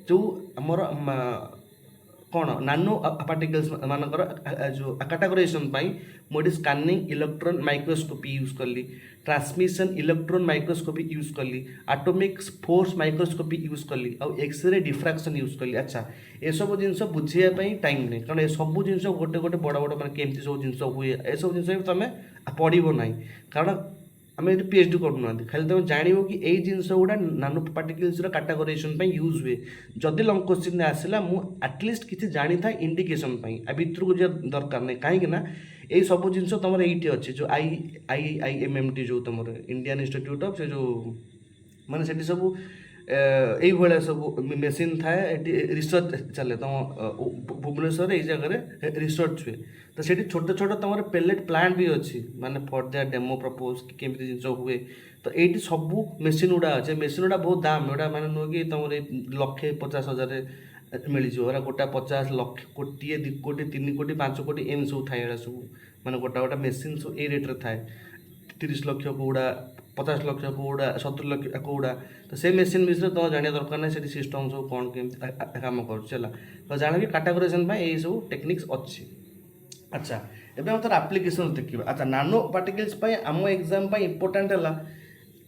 जो आमर कौन नानो पार्टिकल्स मानकर जो कैटेगराइजेशन मुझे स्कानिंग इलेक्ट्रॉन माइक्रोस्कोपी यूज कली, ट्रांसमिशन इलेक्ट्रॉन माइक्रोस्कोपी यूज कली, एटॉमिक फोर्स माइक्रोस्कोपी यूज कली, और एक्सरे डिफ्राक्शन यूज कली। अच्छा ये सब जिन बुझाई टाइम नहीं, कारण ये सब जिन गोटे गोटे बड़ बड़ मैंने केमती सब जिन हुए ये सब जिन तुम पढ़ ना, कारण आम ये पीएचडी करना खाली तुम जान कि यही जिनस गुड़ा नानो पार्टिकल्स कैटेगराइजेशन यूज हुए। जदि लंग क्वेश्चन आसला एटलिस्ट किसी जानी था इंडिकेशन आ भितर को जा दरकार नहीं, कहीं यही सब जिन तुम ये अच्छे जो IIMMT जो तुम इंडियन इंस्टीट्यूट ऑफ से जो माने से सब ये सब मेसीन थाए रिसर्च चले तुम भुवनेश्वर ये जगह रिसर्च हुए। तो से छोट छोट तुम पेलेट प्लांट भी अच्छी माने फॉर देयर डेमो प्रपोज कि केमती जिन हुए। तो ये सब मेसीन गुड़ा अच्छे, मेसीन गुड़ा बहुत दाम एटा माने नुह कि तुम 1,50,000 मिल जाए गोटा 50 लाख कोटी 2 कोटी 3 कोटी 5 कोटी एम सब थाए सब माने गोटा गोटा मेसीन सब ये रेट्रे थाए 30 लाख कौड़ा 50 लाख कौड़ा 70 लाख कौड़ा। तो से मेसीन विषय तुम जाना दरकार ना से सिस्टम सब कौन केमती काम कर तो जान कि कैटेगराइजेशन यही सब टेक्निक्स अच्छी। अच्छा एवं हम तार एप्लिकेशन देखा। अच्छा नानो पार्टिकल्स आम एग्जाम इंपोर्टाट है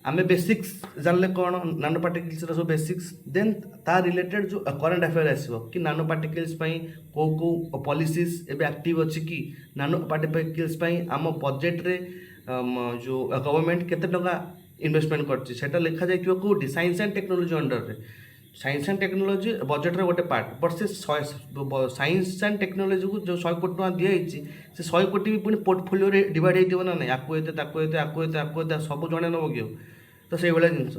आम बेसिक्स जानले कौन नानो पार्टिकल्स सब बेसिक्स, देन तार रिलेटेड जो करंट अफेयर आसो कि नानो पार्टिकल्स कौ कौ पॉलिसीज एवं एक्टिव अच्छी कि नानो पार्टिकल्स आम बजेट रे जो गवर्नमेंट केते टका इन्वेस्टमेंट करटा लिखा जाए कौटी साइंस एंड टेक्नोलॉजी अंडर रे। साइंस एंड टेक्नोलॉजी बजेट रे गोटे पार्ट बट से साइंस एंड टेक्नोलॉजी को जो 100 कोटी टका दिखाई से 100 कोटी भी पुणी पोर्टफोलियो रे डिवाइड हो ना नहीं आपको एते ताको एते आपको एते आपको एते सब जणे नब कि तो से भाया जिनस।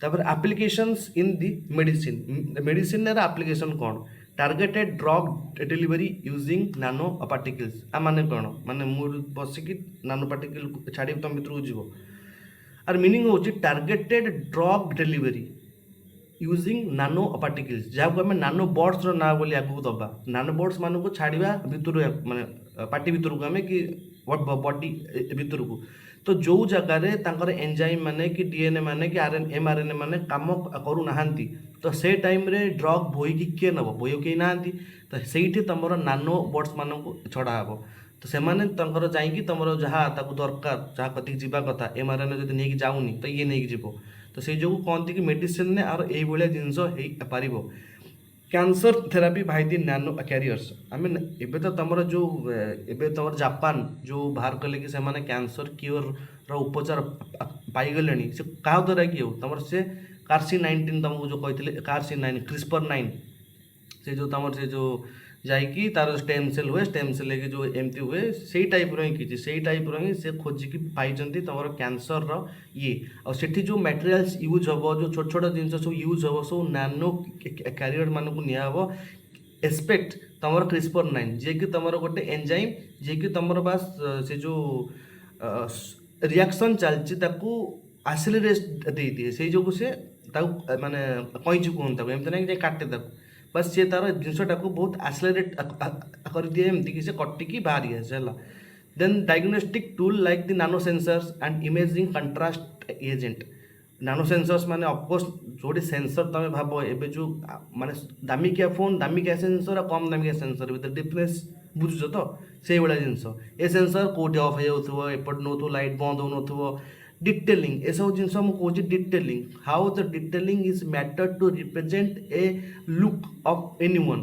तापर applications in the medicine, medicine application कौन टार्गेटेड ड्रग डिलीवरी यूजिंग नानो पार्टिकल्स आ माने कौन माने मुझे बसिकी नानो पार्टिकल छाड़ी तुम भर को जीव आर मीनिंग हूँ टार्गेटेड ड्रग डिलीवरी यूजिंग नानो पार्टिकल्स जहाँ को आम नानो बर्ड्स ना बोली आगू दबा नानो बर्ड्स मान को छाड़ा भितर माने पार्टी भितर को आम कि बॉडी भितर को। तो जो जगार एंजाइम माने कि डीएनए माने कि mRNA माने काम करूना तो से टाइम रे ड्रग बोईकी किए नब बोई कई ना तो से तुम नानो बर्ड्स मान को छड़ा हे तो से जाकि तुम जहाँ दरकार जहाँ कति जावा कथा mRNA जब नहीं जाऊनी तो ये नहीं जीव। तो से जो कहते कि मेडिसिन ने आर ये जिनस हो पार। कैंसर थेरापी भाई दी नानो कैरियर्स आम एबे तो तुम जो एबे तुम जापान जो बाहर कले कि से कैंसर क्योर उपचार पाईगले से क्या द्वारा कि हो तुम से कार्सी-19 तुमको जो कहते कार्सी-9 CRISPR-9 से जो तुम से जो जाइकी तार स्टेम सेल हुए स्टेम सेल लेके जो एमती हुए से टाइप रो ही से टाइप रो ही से खोजिकी पाई तुम कैंसर रो ये और सेठी जो मटेरियल्स यूज हम जो छोट छोट जिन सब यूज हम सब नानो कैरियर मान को निया एस्पेक्ट तुम CRISPR-9 जी कि तुम गोटे एंजाइम जी कि तुम बास से जो रिएक्शन चलती आसिलेट दे दिए से जो से माने कैंची कहते एमती ना काटे बस सी तार जिनटा को बहुत आसिलेट कर दिए एमती कि से कटिकी बाहरी आसे। Then diagnostic tool like the nano sensors and imaging contrast agent. Nano sensors माने ऑफकोर्स जोड़ी सेंसर तुम भाव एबे जो माने दामिकिया फोन दामिकिया सेंसर और कम दामिकिया सेंसर भर डिफरेन्स बुझुच तो से भाया जिनस ए सेंसर कौटी अफ हो एपट नौ लाइट बंद हो डिटेलिंग ए सब जिन मुझे detailing how the detailing is matter to represent a look of anyone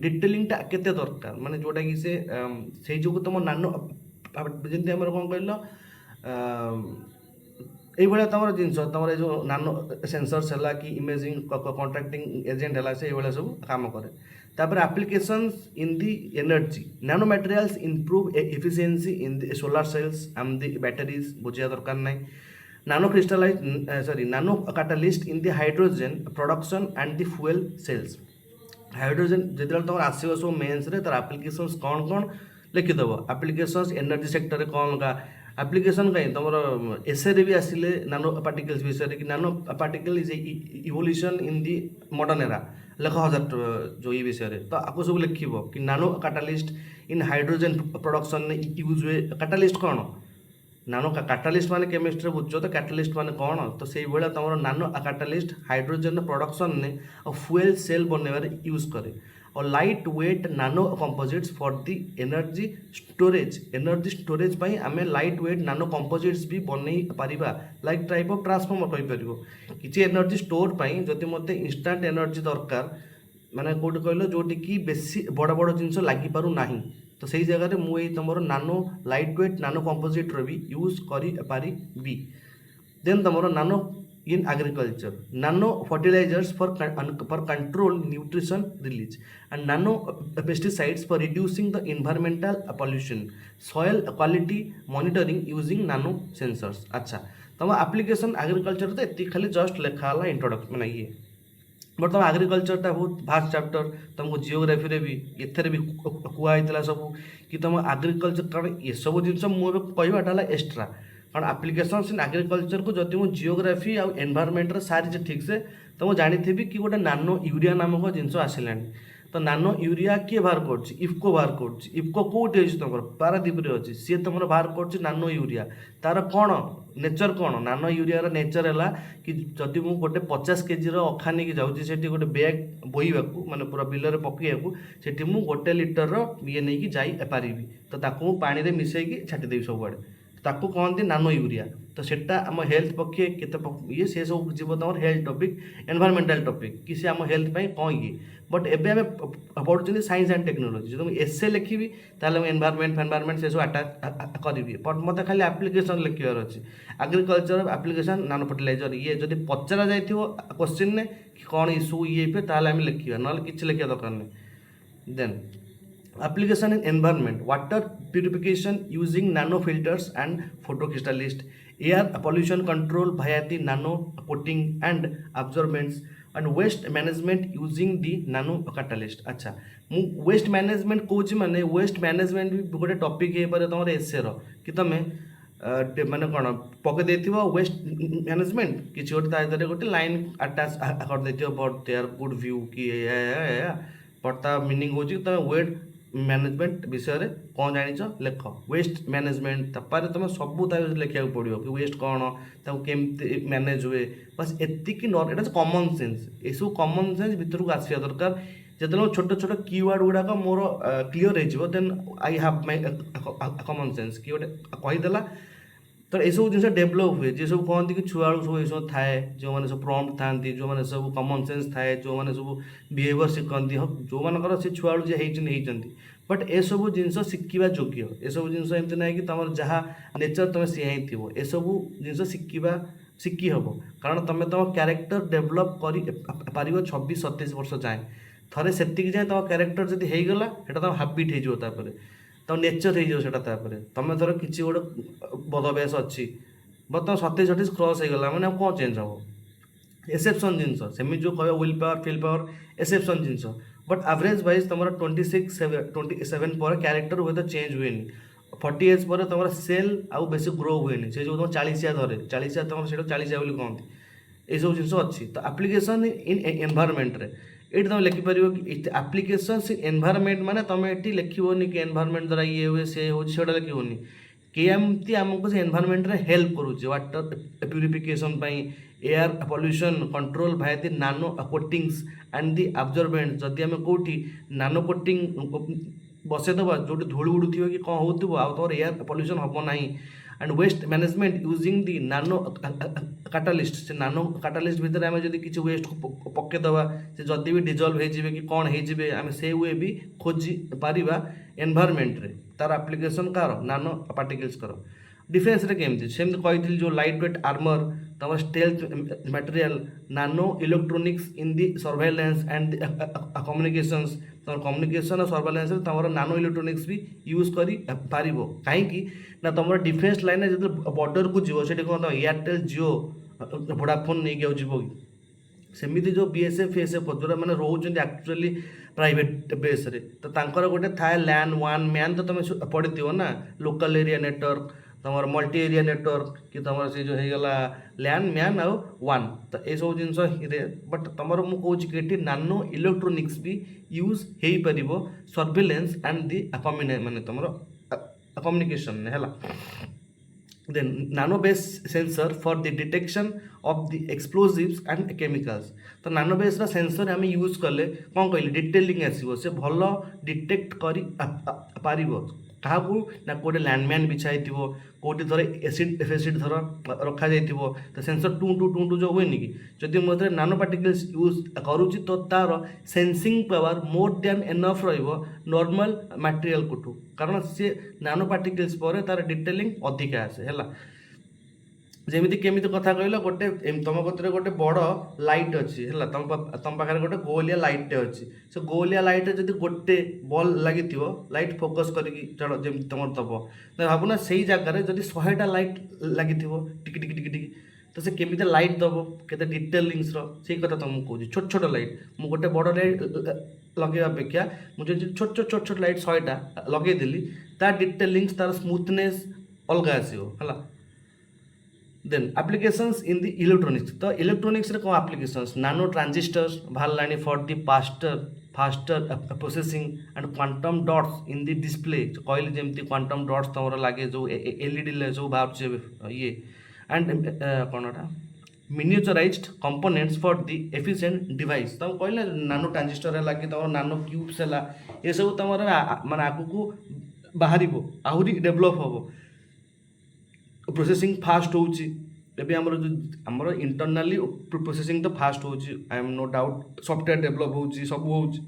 डिटेलिंगटा केते दरकार माने जोटा कि से जो तुम नानो जमी आम कौन कहल ये तुम जिन तुम जो नानो सेंसर्स है कि इमेजिंग कॉन्ट्रैक्टिंग एजेंट है से सब काम करे। तापर applications in the energy nano materials improve efficiency in the solar cells and the batteries बुझा दरकार ना। Nano crystallize sorry nano catalyst in the hydrogen production and the fuel cells hydrogen जो तुम आसो सब मेन्स तार एप्लिकेशंस कौन कौन लिखिदेव एप्लिकेशंस एनर्जी सेक्टर कौन का एप्लिकेशन कहीं तुम एसे भी आसिले नानो पार्टिकल्स विषय कि नानो particle is evolution in the modern era लेख 1000 जो ये विषय तो आपको सब लिख कि नानो कैटालिस्ट इन हाइड्रोजन प्रोडक्शन यूज हुए कैटालिस्ट कौन नानो कैटालिस्ट माने केमिस्ट्री बुझ तो कैटालिस्ट माने कौन तो से भाया तुम नानो कैटालिस्ट हाइड्रोजन प्रोडक्शन ने और फ्यूएल सेल बनवार यूज करे और light weight nano composites for the energy storage पाई आम लाइट वेट नानो कंपोजिट्स भी बनई पारिबा लाइक टाइप ऑफ ट्रांसफॉर्मर कहि परिबो किछि एनर्जी स्टोर पाई जदि मते इंस्टेंट एनर्जी दरकार माने कोड कहलो जोटी की बेसी बड़ बड़ जिंस लागि पारु नाही तो सही जगह मु तुम नानो लाइट वेट नानो कंपोजिट भी यूज करी पारी बी देन तुम नानो in agriculture nano fertilizers for control nutrition release and nano pesticides for reducing the environmental pollution soil quality monitoring using nano sensors अच्छा तुम एप्लिकेशन एग्रीकल्चर तो एति खाली जस्ट लिखा है इंट्रोडक्शन माने ये बट तुम एग्रीकल्चर टा बहुत भास्ट चैप्टर तुमको जियोग्राफी रे भी एथरे भी कुआइतला सब कि तुम एग्रीकल्चर कारण ये सब जिंस मु कहबाटा एक्स्ट्रा कारण आप्लिकेसन्स इन एग्रीकल्चर को जदि मुझे जियोग्राफी आउ एनवायरमेंट सारी ठीक से तो मुझे जानी कि गोटे नानो यूरिया नामक जिनस आसला तो नानो यूरिया किए बाहर कर इफको बाहर कर इफको कौटे अच्छी तुम पारादीप अच्छी सी तुम बाहर कर नानो यूरिया तार कौन नेचर कौन नानो यूरिया नेचर है कि जदि मुझे गोटे 50 केजी अखा नहीं जाऊँगी गोटे बैग बोईवाक माने पूरा बिलर पकईवाक मुझे गोटे लिटर ये नहीं जापारि तो ताकू पानी में मिसैकी छाटिदेवी सबुआड़े ताकू कहते नानो यूरिया तो सेटा आम हेल्थ पक्षे केते ये से सब जीव तुम हेल्थ टॉपिक एनवायरमेंटल टॉपिक कि से आम हेल्थ पाई कौन ये बट एबे आम पढ़ुं साइंस एंड टेक्नोलॉजी जो मुझे एसे लिखी ताले एनवायरमेंट से सब अटैच करी बट मत खाली एप्लिकेशन लिखार अच्छे एग्रीकल्चर एप्लिकेशन नानो फर्टिलाइजर ये जब पचरा जाए क्वेश्चन ने कि कौन इशू ये पे ताले आम लिखा ना कि लिखा दरकार नहीं then application in environment water purification using nano filters and photocrystallist air pollution control via the nano coating and absorbents and waste management using the nano catalyst अच्छा मु waste management कोची माने waste management भी गोटे topic है पर तमरे एसे रो कि तमे माने कोन पके देथिबो वेस्ट मैनेजमेंट कि छोट ताइदरे गोटे लाइन अटैच कर देथिबो बट देयर गुड व्यू कि पड़ता मीनिंग होची तमे वेट मैनेजमेंट विषय रे कौन जान लेख वेस्ट मैनेजमेंट तापर तुम सबू लिखा पड़ो कि वेस्ट कौन केमती मैनेज हुए बस एतिकी एटा कॉमन सेंस ये सब कॉमन सेंस भीतर को आसा दरकार जो छोट छोट कीवर्ड गुड़ाक मोर क्लीयर हो then I have my common sense कि गोटे कहीदेला तो ये सब जिन डेभलप हुए जी सब कहते कि छुआ सब ये सब थाए जो मैंने सब प्रम्प्ट था जो मैंने सब कॉमन सेंस थाए जो मैंने सब बिहेवियर शिखती हाँ जो मानकर से छुआ जी बट ए सब जिन शिखा योग्य ए सब जिन एमती ना कि तुम जहाँ नेचर तुम सी ही थी ए सब जिन शिखी हम कारण तुम तुम क्यारेक्टर डेभलप कर 26-27 वर्ष जाए थे से जाए तुम क्यारेक्टर जब होगला से तुम हाबिट होपर तो नेचर होता तुम थोड़ा किसी गोटे बदभ्यास अच्छी बट तुम 27-28 क्रॉस होगला मैंने कौन चेंज हम एक्सेप्शन जिनस सेमी जो कह विल पावर फिल पावर एक्सेप्शन जिनस बट एवरेज वाइज तुम 27 पर क्यारेक्टर हुए तो चेंज हुए 40 एज पर तुम सेल आउ बेस ग्रो हुए से जो तुम 40 धरे 40 तुम से 40 कहते ये सब जिन अच्छी तो एप्लिकेशन इन एनवायरमेंट रे ये तुम लिखिपर कि एप्लिकेशन एनवायरमेंट माने तुम ये लिखोनी कि एनवायरमेंट द्वारा ये हुए से हो लिखोनी केमती आमको से एनवायरमेंट रे हेल्प करुचे water purification air pollution control भाई दि नानो कोटिंग्स एंड दि अब्जॉर्बेंट जदि आम कौटी नानो कोटिंग बसईदबा जो धूल उड़ुव कि कौन हो तुम एयर पॉल्यूशन हम ना एंड वेस्ट मैनेजमेंट यूजिंग दि नानो कैटालिस्ट से नानो कैटालिस्ट भितर आम जब किसी वेस्ट को पकईदबा से जदि भी डिजल्व हो कि कौन हो आम से वे भी खोजी पारिबा एनवायरमेंट रे तार एप्लिकेशन कार नानो पार्टिकल्स कर डिफेन्स रे केमती सेमती कही जो लाइट वेट आर्मर तुम स्टेल्थ मटेरियल नानो electronics in the surveillance and communications तुम कम्युनिकेशन और सर्वेलेंस तुम नानो इलेक्ट्रोनिक्स भी यूज कर पार कहीं तुम डिफेन्स लाइन जो बॉर्डर को जीव से कौन एयरटेल जियो वोडाफोन नहीं कि जीव कि सेमती जो BSF जो मैंने रोच एक्चुअली प्राइवेट बेस रे तो तांकर गोटे थाए लैन वन मैन तो तुम पढ़ी ना लोकल एरिया नेटवर्क तुम मल्टी एरिया नेटवर्क कि तुम से जो होगला लैन मैन आउ वन तो ये सब जिन बट तुम मुझे कि नानो इलेक्ट्रोनिक्स भी यूज हो पार सर्वेलेंस एंड दि माने तुम कम्युनिकेशन है देन नानो base sensor for the detection of the explosives and chemicals. तो नानो बेस्र सेंसर आम यूज कले कौन कहली डिटेलिंग आसो से भल डिटेक्ट कर पार क्या ना कोटे लैंडमाइन बिछाई कौटी थोड़े एसिड फेसिड थर रखा जाइए तो सेंसर टू टू टू टू जो हुए कि जदि मुझे नानो पार्टिकल्स यूज करुच्ची तो तार sensing power more than enough normal material को कारण सी नानो पार्टिकल्स पर तार डिटेलिंग अधिका आसे है जमी केमी कथा कहल गोटे तुम कतरे गोटे बड़ लाइट अच्छी है तुम पाखे गोटे गोलिया लाइटे अच्छी से गोलिया लाइट जब गोटे बल लगी लाइट फोकस करके जमी तुम दब भावना से जगार जब 100टा लाइट लगी टिकी टिकी टिकी टिकी तो से केमी लाइट दब के डिटेलिंग्स से कथा तुमको कहूँ छोट छोट लाइट मुझे गोटे बड़ लाइट लगे अपेक्षा मुझे छोट छोट छोट छोट लाइट 100टा लगेदेली तार डिटेलिंग्स तार स्मूथनेस अलग आसो है then applications in the electronics तो इलेक्ट्रोनिक्स रे कौन एप्लिकेशंस नानो ट्रांजिस्टर्स बाहर for the faster processing and quantum dots in the display कहली जमी क्वांटम डॉट्स तुम लगे जो एलईडी जो बाहर ये एंड कौन miniaturised components for the efficient device तुम कहले नानो ट्रांजिस्टर है कि तुम नानो क्यूब्स है ये सब तुम माने आगू बाहर आहरी डेभलप हम प्रोसेसिंग फास्ट होची एबे हमर इंटरनली प्रोसेसिंग तो फास्ट होची I am no doubt software develop होची सब होची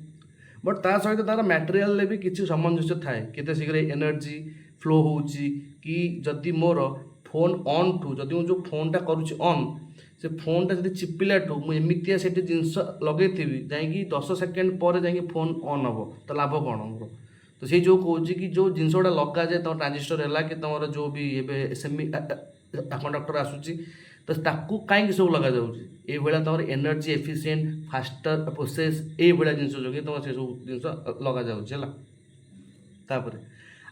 बट ता सहित तार मटेरियल ले भी किसी सामंजस्य थाए केते शीघ्र एनर्जी फ्लो होची कि जदि मोर फोन ऑन टू जदि मु जो फोनटा करूची ऑन से फोनटा जदि चिपिला टू मु एमितिया सेठी जिंस लगेथिबी जाई 10 सेकेंड पर जाई फोन ऑन हबो तो लाभ कोन मोर तो से जो कौच कि जो जिनस गुड़ा लगा जाए तुम ट्रांजिस्टर है कि तुम जो भी ये सेमी कंडक्टर आसूसी तो ताकू कहीं सब लगा जाए तुम एनर्जी एफिशिएंट फास्टर प्रोसेस ये जिन जो तुम से सब जिन लगा जापर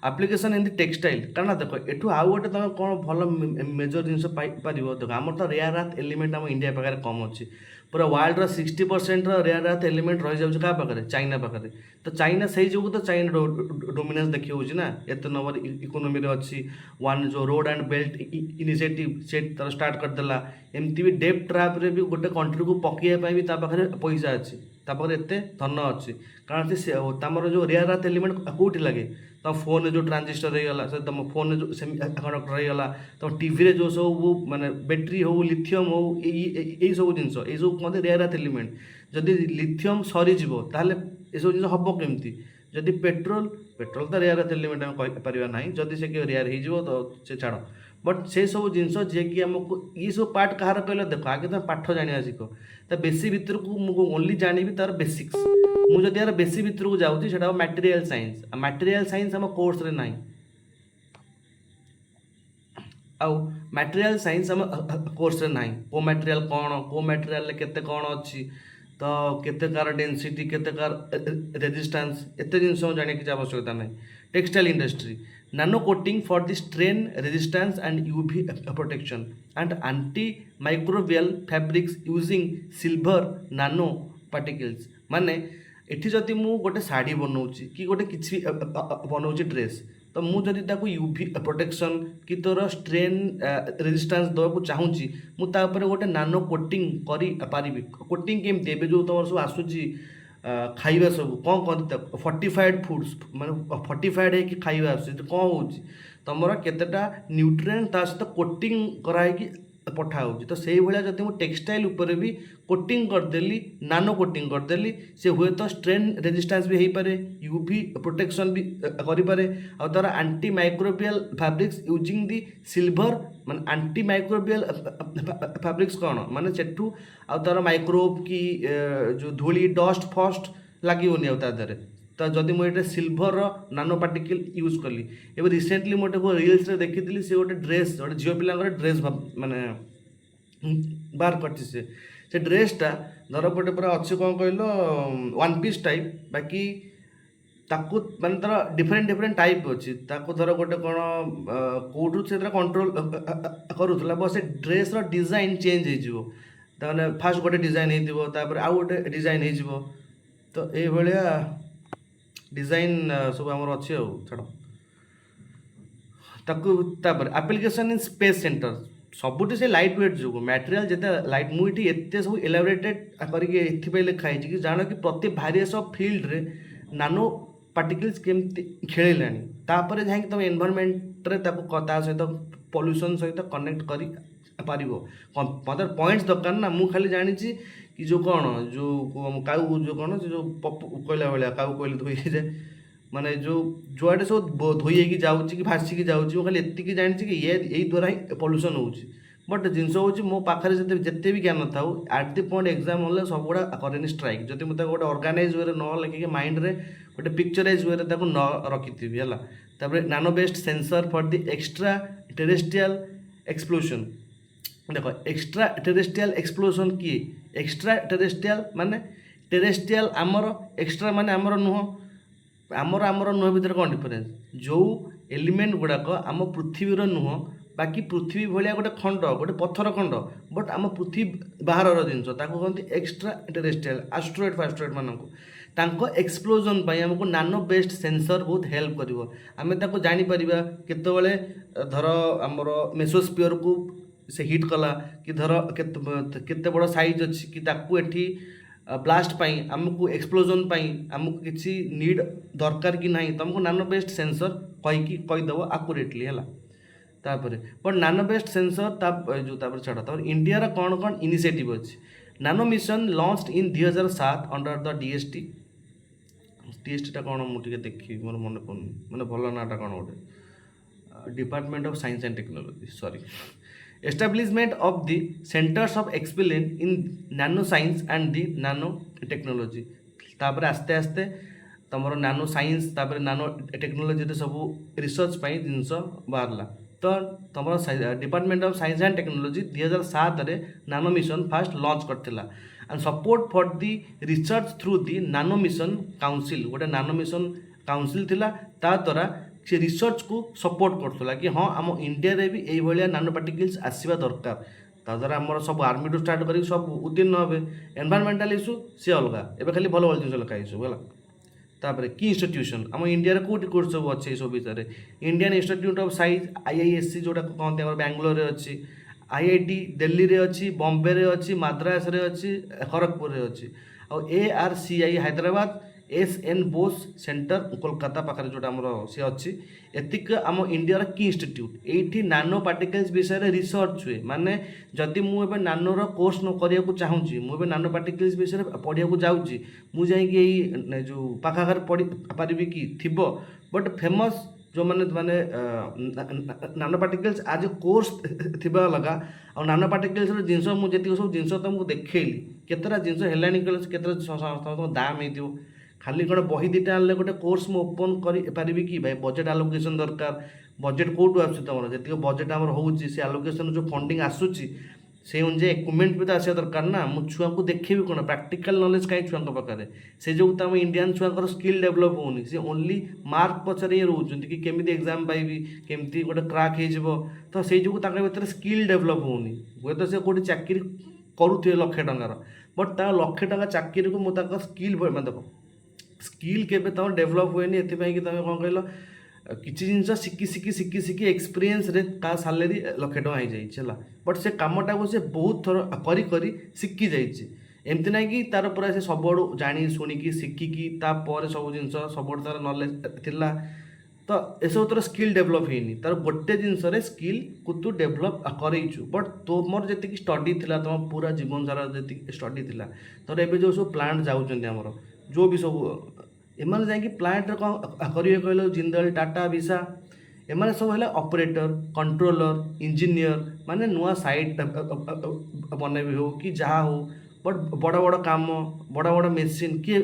एप्लिकेशन इन द टेक्सटाइल कारण देख एठू आउ गोटे तुम कौन भल मेजर जिन पार देख आम तो रेयर अर्थ एलिमेंट आम इंडिया पाखे कम अच्छी पूरा वर्ल्ड 60% रेयर अर्थ एलिमेंट रही जाऊँ क्या पाखे चाइना पाखे तो चाइना से जो तो चाइना डोमिनेंस देखी हो एत नंबर इकोनोमी अच्छी वन जो रोड एंड बेल्ट इनिशिएटिव से तार स्टार्ट करदेला एमती भी डेप ट्रैप रे भी गोटे कंट्री को पकड़ाई भी पाखे पैसा अच्छी तापर एत धन अच्छी कारण से तमर जो रेयर अर्थ एलिमेंट कौटी लगे तुम फोन जो ट्रांजिस्टर रहीगला से तुम फोन जो सेमी कंडक्टर रहीगला तुम टीवी जो सब माने बैटेरी हो लिथियम हो यही सब जिन सब कहते रेयर अर्थ एलिमेंट जदि लिथियम सरीज ताहले ये सब जिन हम केमती जदि पेट्रोल पेट्रोल तो रेयर अर्थ एलिमेंट आम कहीपर ना जदि से रेयर हो तो से छाड़ बट से सब जिनस जी कि आमको ये सब पार्ट कहार कहले देख आगे तुम पाठ जाना शिख तो बेसी भितर को मुझे ओनली जानवी तार बेसिक्स मुझे यार बेसी भितर को जाऊँगी से मटेरियल साइंस मटेरियल साइंस आम कोर्स रे ना आउ मटेरियल साइंस आम कोर्स रे ना को मटेरियल कौन को मटेरियल केते कौन अच्छी तो केते कार डेंसिटी केते कार रेजिस्टेंस एत जिन जाने की आवश्यकता ना टेक्सटाइल इंडस्ट्री नानो coating for the strain resistance and UV protection and anti microbial fabrics using silver नानो पार्टिकल्स माने एठी जदि मु गोटे शाढ़ी बनाऊँगी कि गोटे किसी बनाऊँगी ड्रेस तो मुझे यूवी प्रोटेक्शन कि तोर स्ट्रेन रेजिस्टेंस देवाक चाहूँगी मुझे गोटे नानो कोटिंग करी कोटिंग केमती जो तुम सब आसूची खाइबा सब कौन कहते फोर्टिफाइड फूड्स माने फोर्टिफाइड है खाइबा आस कौन हो तुम केतेटा न्यूट्रिएंट ता सहित कोटिंग कराई पठा हो तो से भाया जब मुझे टेक्सटाइल उपर भी कोटिंग करदेली नानो कोटिंग करदेली से हुए तो स्ट्रेन रेजिस्टेंस भी हो पारे यूवी प्रोटेक्शन भी करें आ तार anti microbial fabrics using the silver माने एंटी माइक्रोबियल फैब्रिक्स कौन माने सेठू आ तार माइक्रोब की जो धूली डस्ट फस्ट लगे तादे तो जदि मुझे सिल्वर नानो पार्टिकल यूज कली एवं रिसेंटली मुझे रिल्स रे देखी से गोटे ड्रेस गोटे झील पिला ड्रेस माने बाहर कर से ड्रेसटा धर पटे पूरा अच्छे कौन कहल वन पीस टाइप बाकी ताकू माने तार डिफरेंट डिफरेंट टाइप अच्छी ताकू धर गोटे कौन कौटू से कंट्रोल करूला बस से ड्रेस डिजाइन चेंज हो फास्ट गोटे डिजाइन होपर आउ गोटे डिजाइन हो तो ये डिजाइन सब आमर अच्छे छाड़ तापर एप्लिकेशन इन स्पेस सेंटर ସବୁଠି ସେ ଲାଇଟ୍ ୱେଟ୍ ଯୋଗୁଁ ମ୍ୟାଟେରିଆଲ୍ ଯେତେ ଲାଇଟ୍ ମୁଁ ଏଠି ଏତେ ସବୁ ଏଲାବୋରେଟେଡ୍ କରିକି ଏଥିପାଇଁ ଲେଖା ହେଇଛି କି ଜାଣ କି ପ୍ରତି ଭାରିୟସ୍ ଅଫ୍ ଫିଲ୍ଡରେ ନାନୋ ପାର୍ଟିକଲ୍ସ କେମିତି ଖେଳିଲାଣି ତାପରେ ଯାଇକି ତୁମେ ଏନଭାରମେଣ୍ଟରେ ତାକୁ ତା ସହିତ ପଲ୍ୟୁସନ୍ ସହିତ କନେକ୍ଟ କରି ପାରିବ ମୋତେ ପଏଣ୍ଟସ୍ ଦରକାର ନା ମୁଁ ଖାଲି ଜାଣିଛି କି ଯେଉଁ କ'ଣ ଯେଉଁ କାଉ ଯେଉଁ କ'ଣ ସେ ଯେଉଁ ପପୁ କହିଲା ଭଳିଆ କାଉ କହିଲେ ଧୋଇଯାଏ ମାନେ ଯୁଆଡ଼େ ସବୁ ଧୋଇ ହେଇକି ଯାଉଛି କି ଭାସିକି ଯାଉଛି ମୁଁ ଖାଲି ଏତିକି ଜାଣିଛି କି ଏଇ ଦ୍ୱାରା ହିଁ ପଲ୍ୟୁସନ୍ ହେଉଛି ବଟ୍ ଜିନିଷ ହେଉଛି ମୋ ପାଖରେ ଯେତେ ବି ଜ୍ଞାନ ଥାଉ ଆଟ୍ ଦି ପଏଣ୍ଟ ଏକ୍ଜାମ୍ ହେଲେ ସବୁଗୁଡ଼ା କରେନି ଷ୍ଟ୍ରାଇକ୍ ଯଦି ମୁଁ ତାକୁ ଗୋଟେ ଅର୍ଗାନାଇଜ୍ ୱେରେ ନ ଲେଖିକି ମାଇଣ୍ଡରେ ଗୋଟେ ପିକ୍ଚରାଇଜ୍ ୱେରେ ତାକୁ ନ ରଖିଥିବି ହେଲା ତାପରେ nano based sensor for the extraterrestrial explosion ଦେଖ ଏକ୍ସଟ୍ରା ଟେରେଷ୍ଟ୍ରିଆଲ୍ ଏକ୍ସପ୍ଲୋସନ୍ କିଏ ଏକ୍ସଟ୍ରା ଟେରେଷ୍ଟ୍ରିଆଲ୍ ମାନେ ଟେରେଷ୍ଟ୍ରିଆଲ୍ ଆମର ଏକ୍ସଟ୍ରା ମାନେ ଆମର ନୁହଁ ଆମର ନୁହଁ ଭିତରେ କ'ଣ ଡିଫରେନ୍ସ ଯେଉଁ ଏଲିମେଣ୍ଟ ଗୁଡ଼ାକ ଆମ ପୃଥିବୀର ନୁହଁ ବାକି ପୃଥିବୀ ଭଳିଆ ଗୋଟେ ଖଣ୍ଡ ଗୋଟେ ପଥର ଖଣ୍ଡ ବଟ୍ ଆମ ପୃଥିବୀ ବାହାରର ଜିନିଷ ତାକୁ କହନ୍ତି ଏକ୍ସଟ୍ରା ଟେରେଷ୍ଟ୍ରିଆଲ୍ ଆଷ୍ଟ୍ରଏଡ୍ ଫାଷ୍ଟ୍ରଏଡ୍ ମାନଙ୍କୁ ତାଙ୍କ ଏକ୍ସପ୍ଲୋଜନ୍ ପାଇଁ ଆମକୁ ନାନୋ ବେସ୍ଡ ସେନ୍ସର ବହୁତ ହେଲ୍ପ କରିବ ଆମେ ତାକୁ ଜାଣିପାରିବା କେତେବେଳେ ଧର ଆମର ମେସୋସ୍ପିୟରକୁ ସେ ହିଟ୍ କଲା କି ଧର କେତେ ବଡ଼ ସାଇଜ୍ ଅଛି କି ତାକୁ ଏଠି ବ୍ଲାଷ୍ଟ ପାଇଁ ଆମକୁ ଏକ୍ସପ୍ଲୋଜନ୍ ପାଇଁ ଆମକୁ କିଛି ନିଡ୍ ଦରକାର କି ନାହିଁ ତୁମକୁ ନାନୋ ବେସ୍ଡ ସେନ୍ସର କହିକି କହିଦେବ ଆକୁରେଟଲି ହେଲା ତାପରେ ବଟ୍ ନାନୋ ବେସ୍ଡ ସେନ୍ସର ତାପରେ ଛାଡ଼ ତାପରେ ଇଣ୍ଡିଆର କ'ଣ କ'ଣ ଇନିସିଏଟିଭ୍ ଅଛି nano mission launched in 2007 under the DSTଟା କ'ଣ ମୁଁ ଟିକେ ଦେଖିବି ମୋର ମନେ ପଡ଼ୁନି ମାନେ ଭଲ ନାଁଟା କ'ଣ ଗୋଟେ department of science and technology sorry establishment of the centers of excellence in nano science and the nano technology तापर आस्ते आस्ते तुम नानो साइंस तापर नानो टेक्नोलोजी सब रिसर्च जिनस बाहरला तो तुम department of science and technology 2007 रे नानो मिशन फास्ट लॉन्च करथिला and support for the research through the nano mission council गोटे नानो मिशन काउंसिल थिला ता द्वारा से रिसर्च को सपोर्ट करथला कि हाँ आम इंडिया रे भी एई भलिया नानो पार्टिकल्स आसीबा दरकार ता द्वारा आमर सब आर्मी टू स्टार्ट करी सब उत्तीर्ण हे एनवायरमेंटल इश्यू से अलग एबे खाली भल भल जिनिस लिखा सब है तापर की इंस्टीट्यूशन आम इंडिया कौटी कोर्स सब अच्छे सब विषय Indian institute of science IISc जोटा कहते हैं बेंगलोर रे अच्छी IIT दिल्ली रे अच्छी बॉम्बे रे अच्छी मद्रास रे अच्छी खड़गपुर रे अच्छी और ARCI Hyderabad SN Bose centre Kolkata पाखे जोटा आमर सी अच्छी एतिक आम इंडिया की इंस्टीट्यूट ये नानो पार्टिकल्स विषय रिसर्च हुए माने जदि मुझे नानोर कोर्स करिया चाहूँगी मुझे नानो पार्टिकल्स विषय पढ़िया जाऊँगी मुझे जो पाखाघर पढ़ी पारि कि थी बट फेमस जो मैंने माने नानो पार्टिकल्स आज कोर्स थी लगा और नानो पार्टिकल्स जिनस मुझे सब जिनस तुमको देखली केतटा जिनस है केतटा दाम हो खाली कौन बही दुटा आनले गोटे कोर्स में ओपन करी कि भाई बजेट आलोकेशन दरकार बजेट कौटू आस तुम जी बजेट आम हो आलोकेशन जो फंडिंग आसूसी से अनुसार इक्विपमेंट भी तो आसा दरकार ना मु छुआ को देखेबी कौन प्रैक्टिकल नॉलेज कहीं छुआ पाखे से जो आम इंडियन छुआ स्किल डेवलप होनी सी ओनली मार्क पचारे ही रोच कि केमी एग्जाम पाइबी केमती गोटे क्राक हो तो से जो भर स्किल डेवलप होनी हे तो से कौटी चाकरी करुवे लक्षे टंकार बट ता लक्षे टंका चाकरी को मुझे स्किल देख स्किल केबे तुम डेभलप हुए कि तुम कौन कहल किसी जिन शिखी एक्सपीरियंस रे का सैलरी लक्षे टଙ୍କା हो बट से कमटा को से बहुत थर करी शिखी जामती ना कि तार पूरा से सब जाणी शुणिकी शिखिकी तापर सब जिन सब तार नॉलेज थिला तो एसब तोर स्किल डेभलप होनी तार गोटे जिनस स्किल को तू डेभलप करईचु बट तुमर जी स्टडी थिला तुम पूरा जीवन सारा जी स्टडी थिला तोर एबे जो सब प्लांट जाउछन्ती हमर जो भी सब एमाने जाकि प्लांट कौन करेंगे कहल जिंदल टाटा विसा एमाने सब है ऑपरेटर कंट्रोलर इंजीनियर माने नुआ साइट बनैबे हो कि जहाँ हो बट बड़ बड़ काम बड़ बड़ मेसीन किए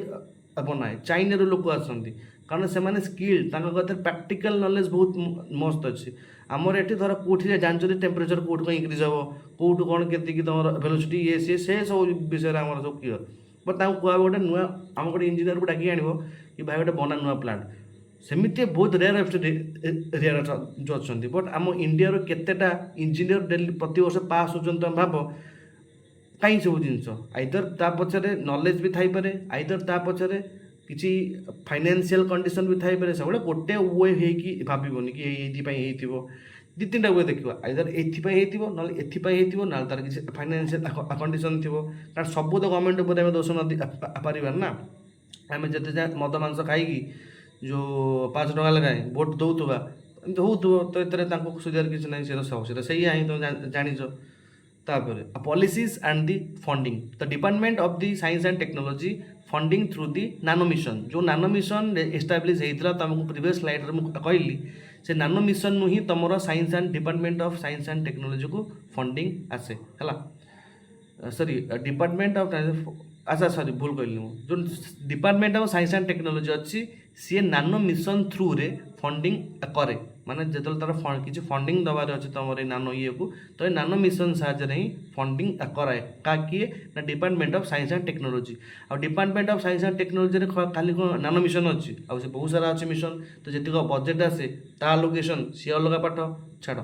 बनाए चाइना लोक आसती कारण से माने स्किल प्रैक्टिकल नॉलेज बहुत मस्त अच्छी आमर ये धर कौटी जानते टेम्परेचर कौट कौन इंक्रीज हम कौट कौन के तुम वेलोसिटी ये सी से सब विषय आम सब क्लियर बट कह गोटे नुआ आम गोटे इंजीनियर को डाक आण कि भाई गोटे बना नुआ प्लांट सेमती बहुत रेयर रेयर जो अच्छा बट आम इंडिया केतेटा इंजीनियर डेली प्रति वर्ष पास होती तुम भाव कहीं सब जिनस आइदर ता पछरे नॉलेज भी थाई पारे आइदर ता पछरे किसी फाइनेंशियल कंडीशन भी थाई पारे सब गोटे वे हो भावन कि ये ଦି ତିନିଟା वे देखिए आइदर एथिपाई हेतिबो नले एथिपाई हेतिबो ना तार किसी फाइनेंशियल कंडीशन थिबो कारण सब तो गवर्नमेंट ऊपर आम दोष न पारिबार ना आम जिते जाए मद मांस खाई जो 5 टका लगाए भोट दौथुवा एमती होउथुबो तो एतरे तांको सुधार किसी ना से सही ही तुम जानिछ तापर policies and the funding the department of the science and technology funding through the nano mission जो नानो मिशन एस्टाब्लीश होता तुमको प्रीवियस स्लाइड रे कहली से नानो मिशन नु ही तुमर science and department of science and technology को फंडिंग आसे है सॉरी डिपार्टमेंट ऑफ अच्छा सॉरी भूल कहली जो department of science and technology अच्छी सी नानो मिशन थ्रू रे फंडिंग करे माने जो तार किसी फंडिंग दबार अच्छे तुम नानो ये को तो ये नानो मिशन साहाଯ୍य ही फंडिंग कराए क्या किए ना department of science and technology आ department of science and technology खाली कौन नानो मिशन अच्छी आ बहुत सारा अच्छे मिशन तो जी बजेट आसे ता लोकेशन सी अलग पाठ छाड़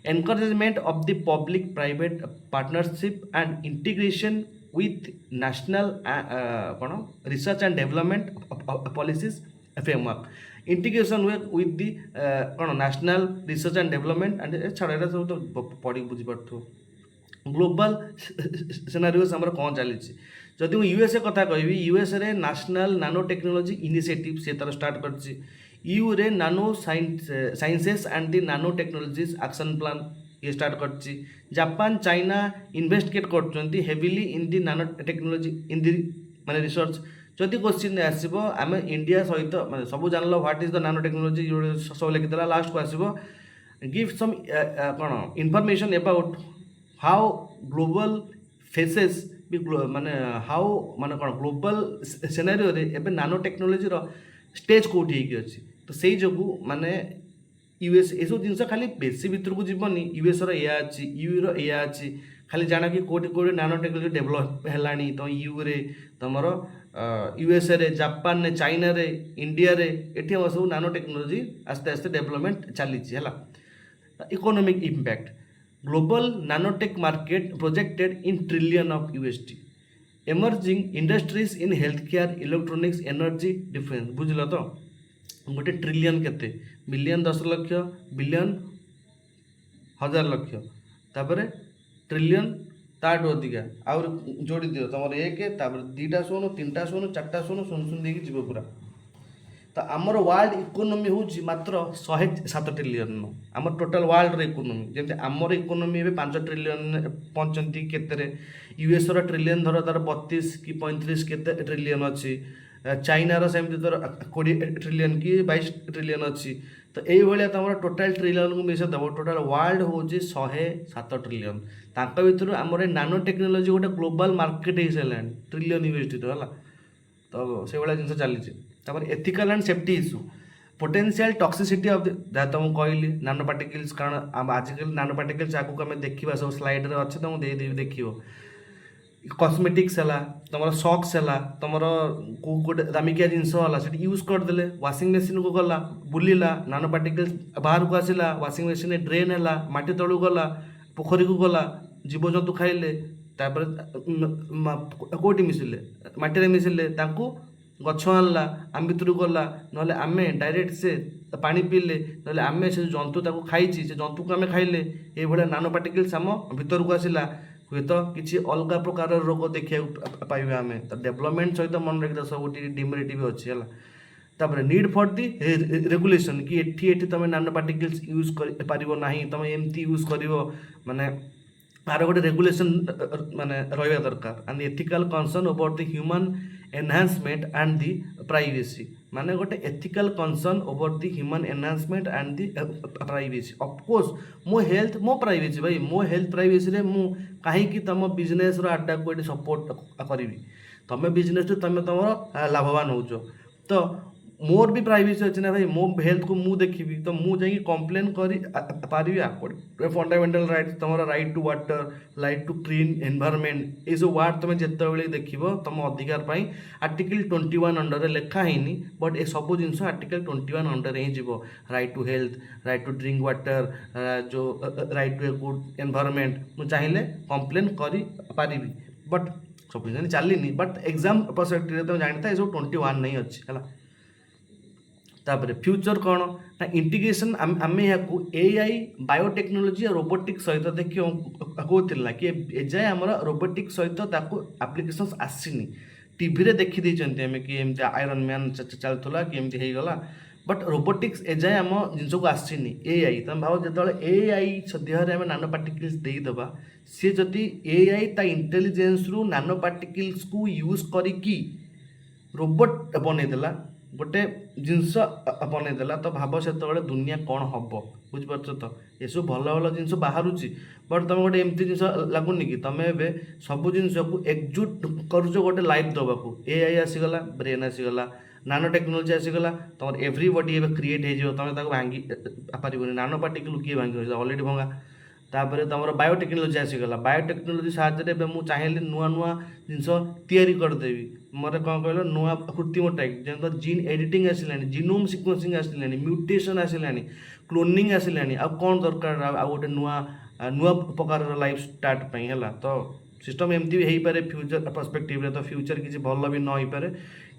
encouragement of the public private partnership and integration with national कौन research and development policies framework integration हुए विथ दि कौन national research and development and छाड़ एटा सब तो पढ़ी बुझीपार ग्लोबल सिनारियोस आमर कौन चली जदि मुझे यूएसए कथा कहबी यूएसए रे नेशनल नानो टेक्नोलॉजी इनिशिएटिव से तार स्टार्ट कर यू रे नानो साइंसेस एंड दी नानो टेक्नोलॉजीज एक्शन प्लान ये स्टार्ट कर जापान चाइना इन्वेस्टिगेट कर हेविली इन दी नानो टेक्नोलॉजी इन दी माने रिसर्च जदि क्वेश्चन आसब आम इंडिया सहित मैं सब जान व्हाट इज द नानो टेक्नोलॉजी सब लिखिदेला लास्ट को आसब गिव सम कौन information about how global faces भी माने हाउ माने कौन ग्लोबल सिनेरियो रे एबे नानो टेक्नोलॉजी स्टेज कौटी अच्छी तो से जो माने यूएस ये सब जिन खाली बेसी भितर को जीवनी यूएस या अच्छी यू रा अच्छी खाली जाना कि कोटी कोटी नानो टेक्नोलॉजी डेभलप है तो यू रे तुम यूएसए रे जापान ने चाइना रे इंडिया रे एठी हम सब नानो टेक्नोलॉजी आस्ते आस्ते डेवलपमेंट चली है economic impact global nanotech market projected in trillion of USD emerging industries in health care electronics energy defence बुझल तो गोटे ट्रिलियन केते मिलियन 10 लाख बिलियन 1000 लाख तापर ट्रिलियन ताठू अधिका आउर जोड़ी दियो तुम एक तापर 2टा शून्य 3टा शून्य 4टा शून्य शून्य शून्य देकी जीव पूरा तो आमर वर्ल्ड इकोनोमी हूँ मात्र 107 ट्रिलियन आमर टोटाल वर्ल्ड इकोनोमी जमी आमर इकोनोमी ए 5 ट्रिलियन पहुँचती केते यूएस ट्रिलियन धर तार 32 कि 35 केते ट्रिलियन अच्छी चाइनार सेमती धर 20 ट्रिलियन कि 22 ट्रिलियन अच्छी तो ये तुम टोटाल ट्रिलियन को मिस देव टोटाल वर्ल्ड हूँ 107 ट्रिलियन तांका भितर आमर नानो टेक्नोलॉजी गोटे ग्लोबल मार्केट हो सारा ट्रिलियन यूएसडी है तो से भाया जिन चली ethical and safety issue potential toxicity of जहाँ तुमको कहली नानो पार्टिकल्स कारण आजिकल नानो पार्टिकल्स आगे आम देखा सब स्लाइड रे अच्छे तुमको देदेवी देख कॉस्मेटिक्स है तुम सक्स है तुम गोटे दामिकिया जिनस है यूज करदे वाशिंग मशीन को गला बुलिला नानो पार्टिकल्स बाहर को आसला वाशिंग मशीन ड्रेन है माटी तलू गला पोखरी को गला जीवजंतु खाइले कौटी मिसिले माटी मिसिले गछ आनला आम भितर गला ना आम डायरेक्ट से पानी पीले ना आम से जंतु खाई से जंतु को आम खाइले ये नानो पार्टिकल्स आम भितर को आसला हुए तो किसी अलग प्रकार रोग देखा पाइबा आम तो डेवलपमेंट सहित मन रखी सब डिमेरिट भी अच्छी है तापर नीड फॉर दी रेगुलेशन कि एठी तुम नानो पार्टिकल्स यूज कर पारिबो नाही तुम एमती यूज करिवो माने आर गोटे रेगुलेशन माने रहिबा दरकार and ethical concern about the human enhancement and the privacy माने गोटे ethical concern about the human enhancement and the privacy of course मो हेल्थ मो प्राइवेसी भाई मो हेल्थ प्राइवेसी रे मु कहीं तुम बिजनेस आड्डा को ये सपोर्ट करी तुम बिजनेस तुम तुम लाभवान हो तो मोर भी प्राइवेसी अच्छे ना भाई मो हेल्थ को मु देखी तो मुझे कम्प्लेन कर पारि फंडामेंटल राइट तुम right to water right to clean environment ये सब वार्ड तुम जिते देख तुम अधिकार आर्टिकल 21 अंडर लिखा है बट ये सब जिन आर्टिकल 21 अंडर ही जीव right to health right to drink water जो right to a good environment मुझे चाहिए कम्प्लेन कर पारि बट सब चलनी बट एग्जाम परस्पेक्टिव तुम जानता है सब 21 नहीं अच्छी है तापर फ्यूचर कौन ना इंटीग्रेशन आम यहाँ एआई बायोटेक्नोलोजी और रोबोटिक्स सहित देखिए कहला कि एजाए आम रोबोटिक्स सहित आप्लिकेशंस आसीनी टीवी रे देखी देइचंती हमें कि एमती आयरन मैन चलतला कि एमती हो गला बट रोबोटिक्स एजाए आम जिनस को आसीनी एआई तुम भाव जो एआई देहरे आम नानो पार्टिकल्स देदेबा सी जदि एआई ता इंटेलिजेंस रु नानो पार्टिकल्स को यूज करिकी रोबोट बनईदेला गोटे जिनस बनईदेला तो भाव से दुनिया कौन हम बुझिपार तो ये सब भल भल जिन बाहर बट तुम गोटे एमती जिन लगुनि कि तुम ए सब जिन को एकजुट करुच गोटे लाइफ दबाकू एआई आसीगला ब्रेन आसीगला नानो टेक्नोलोजी आसीगला तुम एव्रीबडी ए क्रिएट हो तुम भांगी पार नानो पार्टिकल किए भांगी अलरेडी भंगा तापर तुम बायोटेक्नोलोजी आसीगला बायोटेक्नोलोजी साहाଯ୍य मुझे चाहिए नुआ नुआ जिनस तैयारी करदेवी मोर कौन कह नुआ कृत्रिम टाइप जहाँ जीन एडिटिंग आसला जीनोम सिक्वेंसिंग आसला म्यूटेशन आसला क्लोनिंग आसला आ कौन दरकार आ गोटे नुआ नुआ प्रकार लाइफ स्टार्ट पाई है तो सिस्टम एमती भी हो पारे फ्यूचर पर्सपेक्टिव तो फ्यूचर किसी भल भी न हो पारे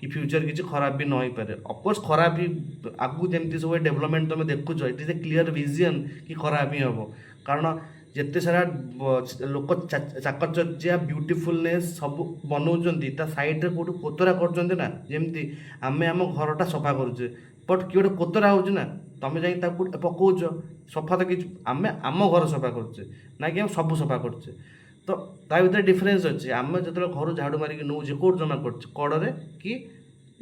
कि फ्यूचर किसी खराब भी न हो पारे ऑफकोर्स खराब भी आगू जमी सब डेवलपमेंट तुम देखुच it is a clear vision कि खराब ही हम कारण जिते सारा लोक चाकचर्या ब्यूटीफुलनेस सब बनाऊँच साइड में कौट कोतरा करमती आम आम घरटा सफा करुचे बट किए गोटे कोतरा हो तुम जा पकाच सफा तो कि आम आम घर सफा करुचे ना कि सब सफा करुचे तो ता भर डिफरेन्स अच्छे आम जो घर झाड़ू मारिक नौचे कौट जमा कर कड़े कि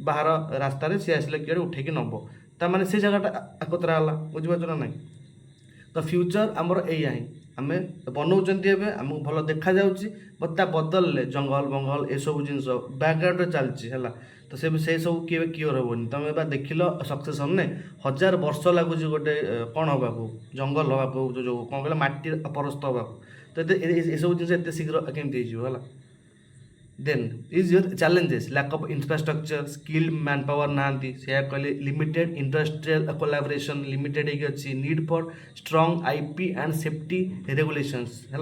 बाहर रास्तार सी आसले किए उठेकी नब ताने से जगह कोतरा है बुझीपार ना ना तो फ्यूचर आमर या ही आम बनाऊँच आमको भल देखा बट बदल जंगल बंगल ये सब जिन बैकग्राउंड चलती है तो से सब किए क्योर हेनी तुम देखिल सक्सेसन ने 1000 वर्ष लगुच गोटे कौन हवा जंगल हवा जो कौन कहला माटी परस्त हवा तो ये सब जिन शीघ्र केमती है then is your challenges lack of infrastructure skilled manpower ना से कहले लिमिटेड इंडस्ट्रियल कोलैबोरेशन लिमिटेड अच्छी need for strong IP and safety regulations है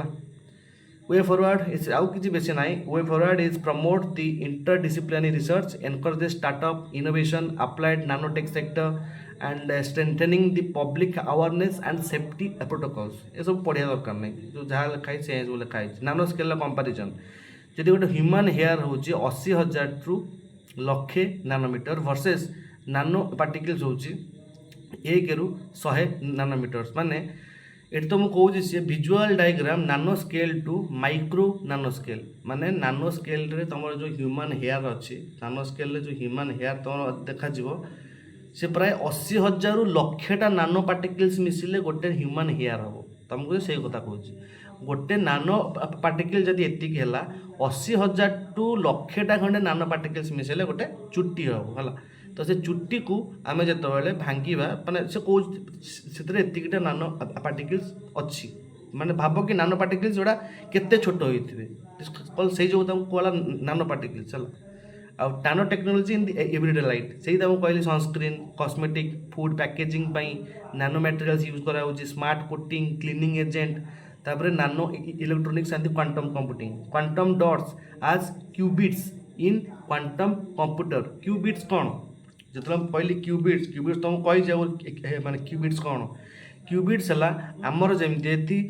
वे फॉरवर्ड इज आउ किसी बेसी ना way forward is promote the interdisciplinary research encourage startup innovation applied nanotech sector and strengthening the public awareness and safety protocols ये सब पढ़िया दरकार नहीं जो जहाँ लिखाई से लिखाई नानो स्केल कंपैरिजन जदि गोटे ह्यूमन हेयर हूँ 80,000 रु लक्षे नानोमीटर वर्सेस नानो पार्टिकल्स हूँ 1 रु 100 नानोमीटर्स माने ये तो मुझे कहूँ सी विजुअल डायग्राम नानो स्केल टू माइक्रो नानो स्केल माने नानो स्केल रे तुम जो ह्यूमन हेयर अच्छी नानो स्केल रे जो ह्यूमन हेयर तुम देखा से प्राय 80,000 रु लक्षेटा नानो पार्टिकल्स मिसिले गोटे ह्यूमन हेयर हम तुमको से कथा कहूँ गोटे नानो पार्टिकल जदि एतिक है 80,000 टू लक्षेटा खंडे नानो पार्टिकल्स मिसेले गोटे चुट्टी हम है तो से चुट्टी को आम जो भांगा माने से कौ एतिकटा नानो पार्टिकल्स अच्छी माने भाव कि नानो पार्टिकल्स जोड़ा केते छोट होते से जो कहला नानो पार्टिकल्स है आ नानो टेक्नोलोजी इन एवरीडे लाइफ से कहली sunscreen cosmetic food packaging nano materials use करा स्मार्ट कोटिंग क्लीनिंग एजेंट तापर nano electronics and quantum computing quantum dots आज qubits in quantum computer qubits कौन जो कहली क्यूबिट्स क्यूबिट्स तुमको कही माने क्यूबिट्स कौन क्यूबिट्स है आमर जमी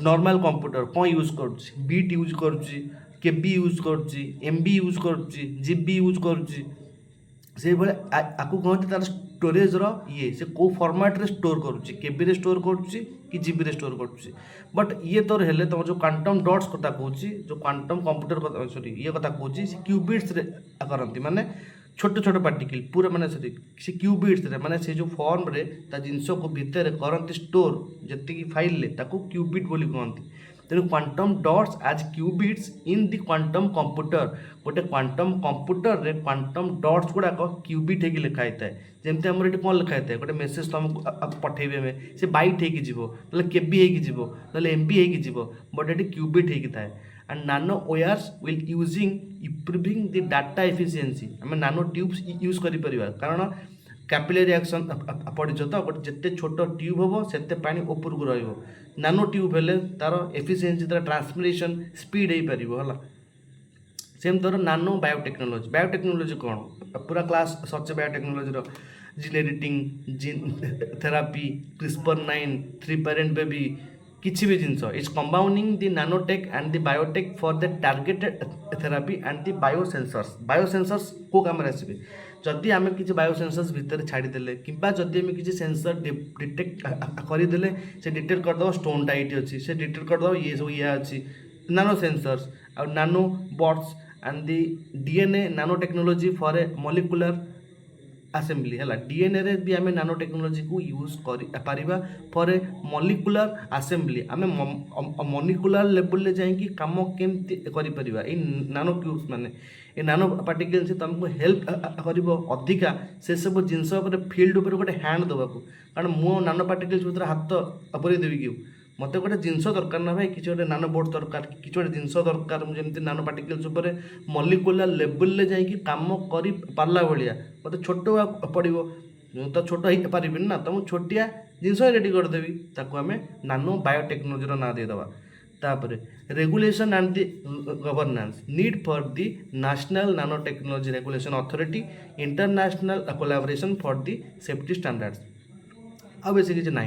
नॉर्मल कंप्यूटर कौन यूज कर बीट यूज करुच्ची केबी यूज करुच्ची एमबी यूज करुच्ची जीबी यूज करुच्ची से आपको कहते तार स्टोरेज ये से कौ फॉर्मेट रे स्टोर करुच्ची केबी रे स्टोर करुच्ची कि जीबी रे स्टोर करुच्ची बट ये तोर हेले तुम जो क्वांटम डॉट्स कथा कहूँ जो क्वांटम कंप्यूटर सॉरी ये कथा कहूँ क्यूबिट्स रे करती माने छोट छोट पार्टिकल पूरा माने से क्यूबिट्स रे माने से जो फॉर्म रे ता जिनस को भितर करती स्टोर जी फाइल ताको क्यूबिट बोली कहती तेणु क्वांटम डॉट्स आज क्यूबिट्स इन दि क्वांटम कंप्यूटर गोटे क्वांटम कंप्यूटर रे क्वांटम डॉट्स गुड़ाक क्यूबिट होगी लिखाई थाए जमती आम ये कौन लिखाई थाए गोटे मेसेज तुमको पठेबे से बाइट होगी केबी होगी एमबी होगी बट ये क्यूबिट होगी थाए एंड नानो wires will using improving the data efficiency आम नानो ट्यूब्स यूज कर कारण कैपिलरी एक्शन पढ़ तो बट जिते छोट ट्यूब हम से पानी ऊपर को रहा नानो ट्यूब हेले तार एफिशिएंसी तार ट्रांसमिशन स्पीड हो पार है सेम तरह नानो बायोटेक्नोलोजी कौन पूरा क्लास सचे biotechnology gene editing, gene therapy, CRISPR-9, 3 parent baby, किसी भी जिनस is compounding the nanotech and the biotech for the targeted therapy and the biosensors को काम आसबे जदि आम किसी बायोसेंसर्स भितर छाड़ीदे कि जदि आम किसी सेंसर डिटेक्ट करदे से डिटेक्ट करदे स्टोनटा ये अच्छी से डिटेक्ट करदे ये सब ये अच्छी नानो सेंसर्स आ नानो बॉट्स एंड द डीएनए नानो technology for a molecular assembly है डीएनए रे भी आम नानो टेक्नोलोजी को यूज कर फॉर ए मॉलिक्यूलर असेंबली आम मॉलिक्यूलर लेवल ले जाइए काम केमती कर नानो क्यूब्स माने ये नानो पार्टिकल से तुमको हेल्प कर अधिका से सब जिनस फील्ड उपर गोटे हैंड देवाक कारण मु नानो पार्टिकल्स भीतर हाथ अपरी देवी कि मत गोटे जिनस दरकार ना भाई किसी गोटे नानो बोर्ड दरकार किसी गोटे जिनस दरकार मुझे नानो पार्टिकल्स उपर मॉलिक्यूलर लेवल ले जाइए काम कर पार्ला भाया मत छोट पड़ो तो छोट हो पारि ना तो मुझे छोटिया जिनस रेडी करदेवी ताको आम नानो बायोटेक्नोलोजी ना देदेवा तापर regulation and the governance need for the national nanotechnology regulation authority international collaboration for the safety standards अब बेसी किसी ना